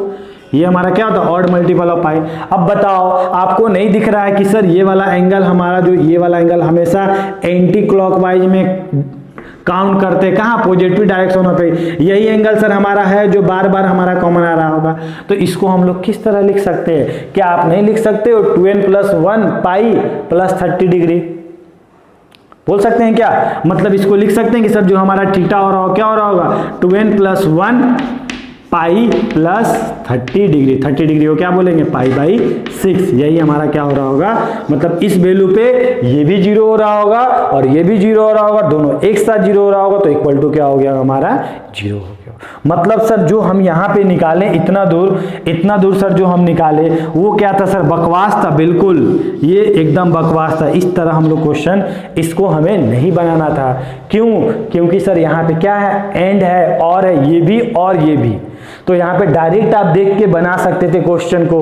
ये हमारा क्या होता है, ऑड मल्टीपल ऑफ पाई। अब बताओ आपको नहीं दिख रहा है कि सर ये वाला एंगल हमारा, जो ये वाला एंगल हमेशा एंटी क्लॉकवाइज में काउंट करते, कहाँ, पॉजिटिव डायरेक्शन पे। यही एंगल सर हमारा है जो बार बार हमारा कॉमन आ रहा होगा। तो इसको हम लोग किस तरह लिख सकते हैं, क्या आप नहीं लिख सकते हो, 2n + 1 पाई + 30 डिग्री। बोल सकते हैं क्या? मतलब इसको लिख सकते हैं कि सर जो हमारा थीटा हो रहा हो क्या हो रहा होगा 2n + 1 pi plus 30 degree. 30 degree को क्या बोलेंगे? π/6। यही हमारा क्या हो रहा होगा, मतलब इस वैल्यू पे ये भी 0 हो रहा होगा और ये भी 0 हो रहा होगा, दोनों एक साथ 0 हो रहा होगा तो इक्वल टू क्या हो गया हमारा 0 हो गया। मतलब सर जो हम यहाँ पे निकाले इतना दूर सर जो हम निकाले वो क्या था सर? बकवास था, बिल्कुल ये एकदम बकवास था। इस तरह हम लोग क्वेश्चन इसको हमें नहीं बनाना था। क्यों? क्योंकि सर यहाँ पे क्या है? एंड है और है, ये भी और ये भी। तो यहाँ पे डायरेक्ट आप देख के बना सकते थे क्वेश्चन को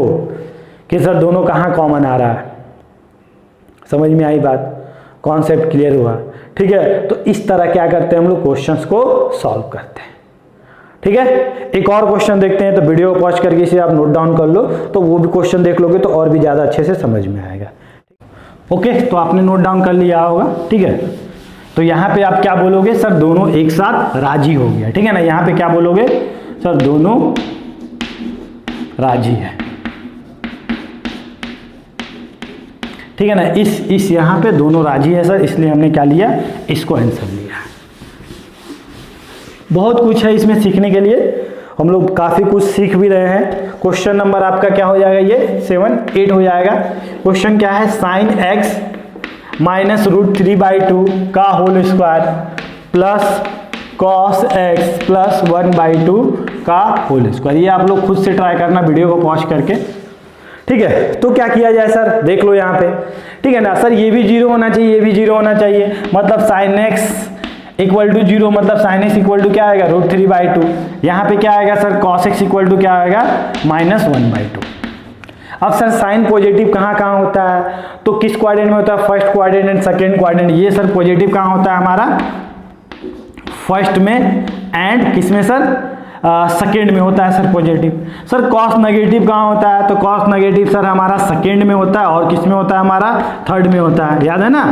कि सर दोनों कहाँ कॉमन आ रहा है। समझ में आई बात? कॉन्सेप्ट क्लियर हुआ? ठीक है, तो इस तरह क्या करते हैं हम लोग क्वेश्चंस को सॉल्व करते हैं। ठीक है, एक और क्वेश्चन देखते हैं, तो वीडियो को पॉज करके इसे आप नोट डाउन कर लो, तो वो भी क्वेश्चन देख लोगे तो और भी ज़्यादा अच्छे से समझ में आएगा। ओके, तो आपने नोट डाउन कर लिया होगा। ठीक है, तो यहाँ पे आप क्या बोलोगे? सर दोनों एक साथ राजी हो गया। ठीक है ना, यहाँ पे क्या बोलोगे? सर दोनों राजी है। ठीक है ना, इस यहाँ पे दोनों राजी है सर, इसलिए हमने क्या लिया? इसको आंसर लिया। बहुत कुछ है इसमें सीखने के लिए, हम लोग काफ़ी कुछ सीख भी रहे हैं। क्वेश्चन नंबर आपका क्या हो जाएगा? ये 7, 8 हो जाएगा। क्वेश्चन क्या है? sin x - √3/2 का whole square plus cos x plus 1/2 का होल स्क्वायर। ये आप लोग खुद से ट्राई करना वीडियो को पॉज करके। ठीक है, तो क्या किया जाए सर? देख लो यहाँ पे। ठीक है ना सर, ये भी 0 होना चाहिए, ये भी 0 होना चाहिए, मतलब sin x = 0, मतलब sin x = क्या आएगा? √3/2। यहाँ पे क्या आएगा सर? cos x = क्या आएगा? -1/2। अब सर साइन पॉजिटिव कहाँ कहाँ होता है? तो किस क्वाड्रेंट में होता है? First quadrant and second quadrant. ये सर पॉजिटिव कहाँ होता है हमारा? फर्स्ट में एंड किस में सर? सेकेंड में होता है sir positive. Sir cos negative कहाँ होता है? तो कॉस नेगेटिव सर हमारा सेकेंड में होता है और किस में होता है? हमारा थर्ड में होता है। याद है ना,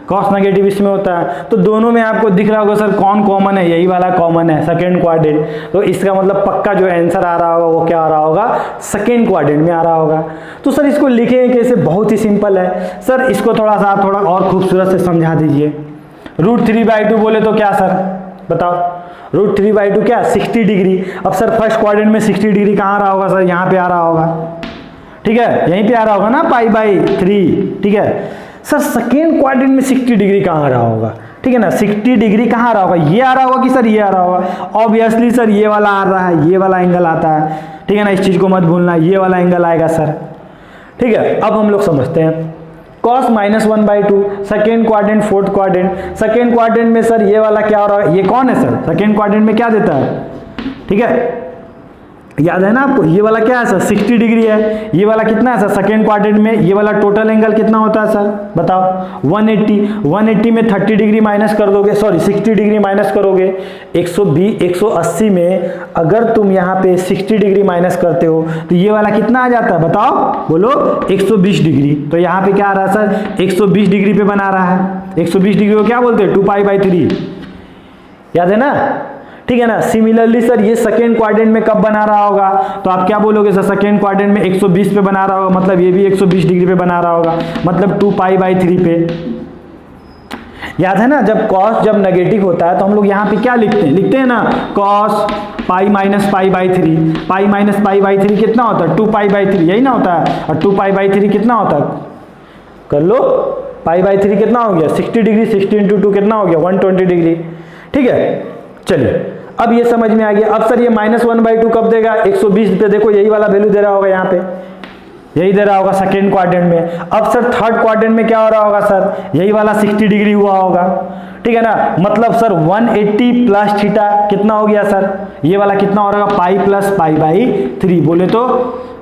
कॉस नेगेटिव इसमें होता है। तो दोनों में आपको दिख रहा होगा सर कौन कॉमन है? यही वाला कॉमन है, सेकेंड क्वाड्रेंट। तो इसका मतलब पक्का जो आंसर आ रहा होगा वो क्या आ रहा होगा? सेकेंड क्वाड्रेंट में आ रहा होगा। तो सर इसको लिखेंगे कैसे? बहुत ही सिंपल है सर, इसको थोड़ा और खूबसूरत से समझा दीजिए। √3/2 बोले तो क्या सर? बताओ, √3/2 क्या? 60 डिग्री। अब सर फर्स्ट क्वाड्रेंट में 60 डिग्री कहाँ आ रहा होगा सर? यहाँ पे आ रहा होगा। ठीक है, यहीं पे आ रहा होगा ना, π/3। ठीक है सर, सेकेंड क्वाड्रेंट में 60 डिग्री कहाँ आ रहा होगा? ठीक है ना, 60 डिग्री कहाँ आ रहा होगा? ये आ रहा होगा कि सर ये आ रहा होगा? ऑब्वियसली सर ये वाला आ रहा है, ये वाला एंगल आता है। ठीक है ना, इस चीज को मत भूलना, ये वाला एंगल आएगा सर। ठीक है, अब हम लोग समझते हैं cos -1/2 second quadrant, fourth quadrant. Second quadrant में सर ये वाला क्या हो रहा है? ये कौन है सर? सेकेंड क्वाड्रेंट में क्या देता है? ठीक है, याद है ना आपको? ये वाला क्या है सर? 60 डिग्री है। ये वाला कितना है सर? सेकेंड क्वाड्रेंट में ये वाला टोटल एंगल कितना होता है सर? बताओ। 180 में 30 डिग्री माइनस कर दोगे, सॉरी 60 डिग्री माइनस करोगे। 180 में अगर तुम यहाँ पे 60 डिग्री माइनस करते हो तो ये वाला कितना आ जाता है? बताओ, बोलो। 120 डिग्री। तो यहाँ पे क्या आ रहा है सर? 120 डिग्री पे बना रहा है। 120 डिग्री को क्या बोलते हैं? 2π/3। याद है ना? ठीक है ना। सिमिलरली सर ये सेकेंड क्वाड्रेंट में कब बना रहा होगा? तो आप क्या बोलोगे सर? सेकेंड क्वाड्रेंट में 120 पे बना रहा होगा, मतलब ये भी 120 डिग्री पे बना रहा होगा, मतलब 2π/3 पे। याद है ना, जब cos जब नेगेटिव होता है तो हम लोग यहाँ पे क्या लिखते हैं ना, cos π - π/3। π - π/3 कितना होता है? 2π/3, यही ना होता है। और 2π/3 कितना होता है? कर लो, π/3 कितना हो गया? 60 डिग्री। 60 × 2 कितना हो गया? 120 डिग्री। ठीक है, चलिए अब ये समझ में आ गया। अब सर ये -1/2 कब देगा? 120 पे। देखो यही वाला वैल्यू दे रहा होगा, यहाँ पे यही दे रहा होगा सेकेंड क्वाड्रेंट में। अब सर थर्ड क्वाड्रेंट में क्या हो रहा होगा सर? यही वाला 60 डिग्री हुआ होगा। ठीक है ना, मतलब सर 180 प्लस थीटा कितना हो गया सर? ये वाला कितना हो रहा होगा? Pi plus π/3। बोले तो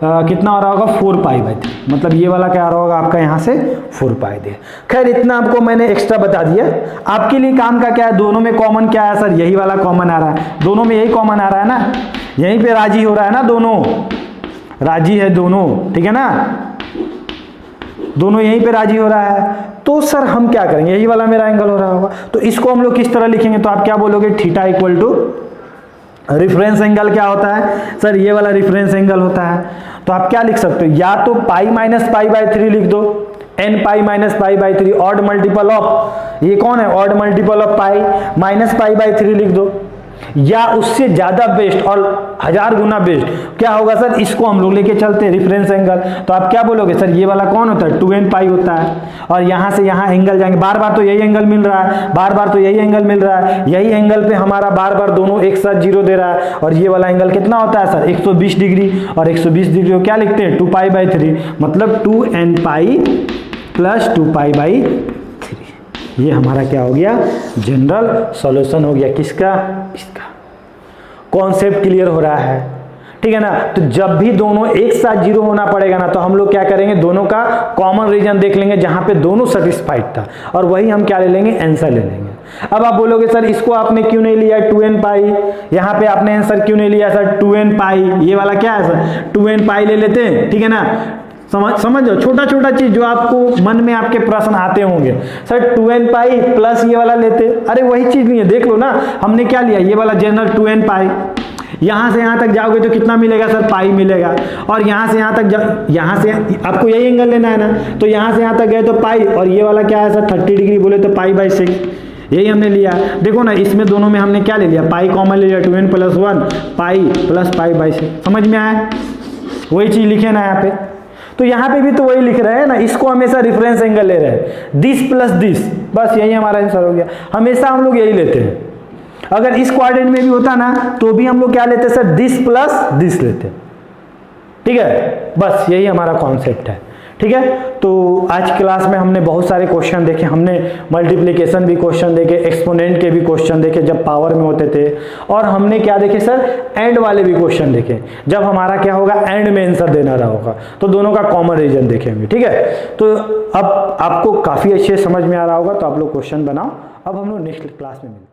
कितना हो रहा होगा? 4π/3। मतलब ये वाला क्या आ रहा होगा आपका यहाँ से? 4π दे। खैर इतना आपको मैंने एक्स्ट्रा बता दिया। आपके लिए काम का क्या है? दोनों में कॉमन क्या है सर? यही वाला कॉमन आ रहा है। दोनों में यही कॉमन आ रहा है ना, यहीं पे राजी हो रहा है ना, दोनों राजी है दोनों। ठीक है ना, दोनों यहीं पे राजी हो रहा है। तो सर हम क्या करेंगे? यही वाला मेरा एंगल हो रहा होगा, तो इसको हम लोग किस तरह लिखेंगे? तो आप क्या बोलोगे? Theta equal to reference angle क्या होता है सर? ये वाला रिफरेंस एंगल होता है। तो आप क्या लिख सकते हो? या तो π - π/3 लिख दो, n pi minus pi by 3 odd multiple of, ये कौन है odd multiple of pi, minus pi by 3 लिख दो, या उससे ज्यादा बेस्ट और 1000 गुना बेस्ट क्या होगा सर, इसको हम लोग लेके चलते हैं रेफरेंस एंगल। तो आप क्या बोलोगे सर, ये वाला कौन होता है 2n पाई होता है, और यहां से यहां एंगल जाएंगे, बार बार तो यही एंगल मिल रहा है, बार बार तो यही एंगल मिल रहा है, यही एंगल पे हमारा बार बार दोनों एक साथ 0 दे रहा है, और ये वाला एंगल कितना होता है सर 120 डिग्री, और 120 डिग्री को क्या लिखते हैं 2 पाई बाई 3, मतलब 2n pi plus 2 pi by 3। ये हमारा क्या हो गया, जनरल सॉल्यूशन हो गया, किसका, इसका। कॉन्सेप्ट क्लियर हो रहा है, ठीक है ना। तो जब भी दोनों एक साथ 0 होना पड़ेगा ना, तो हम लोग क्या करेंगे, दोनों का कॉमन रीजन देख लेंगे जहां पे दोनों सेटिस्फाइड था, और वही हम क्या ले लेंगे, आंसर ले लेंगे। अब आप बोलोगे सर इसको आपने क्यों नहीं लिया 2n पाई, यहाँ पे आपने आंसर क्यों नहीं लिया सर 2n पाई, ये वाला क्या है सर 2n पाई ले लेते हैं, ठीक है ना। समझो छोटा छोटा चीज जो आपको मन में आपके प्रश्न आते होंगे, सर 2n पाई प्लस ये वाला लेते, अरे वही चीज नहीं है, देख लो ना, हमने क्या लिया ये वाला जनरल 2n पाई, यहां से यहां तक जाओगे तो कितना मिलेगा सर पाई मिलेगा, और यहां से यहां तक यहां से आपको यही एंगल लेना है ना, तो यहां से यहां तक गए तो पाई, और ये वाला क्या है सर 30 डिग्री बोले तो पाई बाई 6, यही हमने लिया। देखो ना इसमें दोनों में हमने क्या ले लिया, पाई कॉमन ले लिया, 2n plus 1 pi plus pi by 6, समझ में आया, वही चीज लिखे ना यहाँ पे। तो यहाँ पे भी तो वही लिख रहे हैं ना, इसको हमेशा रेफरेंस एंगल ले रहे हैं, दिस प्लस दिस, बस यही हमारा आंसर हो गया। हमेशा हम लोग यही लेते हैं, अगर इस क्वाड्रेंट में भी होता ना तो भी हम लोग क्या लेते सर, दिस प्लस दिस लेते, ठीक है, बस यही हमारा कॉन्सेप्ट है, ठीक है। तो आज क्लास में हमने बहुत सारे क्वेश्चन देखे, हमने मल्टीप्लिकेशन भी क्वेश्चन देखे, एक्सपोनेंट के भी क्वेश्चन देखे जब पावर में होते थे, और हमने क्या देखे सर, एंड वाले भी क्वेश्चन देखे जब हमारा क्या होगा, एंड में आंसर देना रहा होगा, तो दोनों का कॉमन रीजन देखेंगे, ठीक है। तो अब आपको काफी अच्छे समझ में आ रहा होगा, तो आप लोग क्वेश्चन बनाओ, अब हम लोग नेक्स्ट क्लास में मिलते हैं।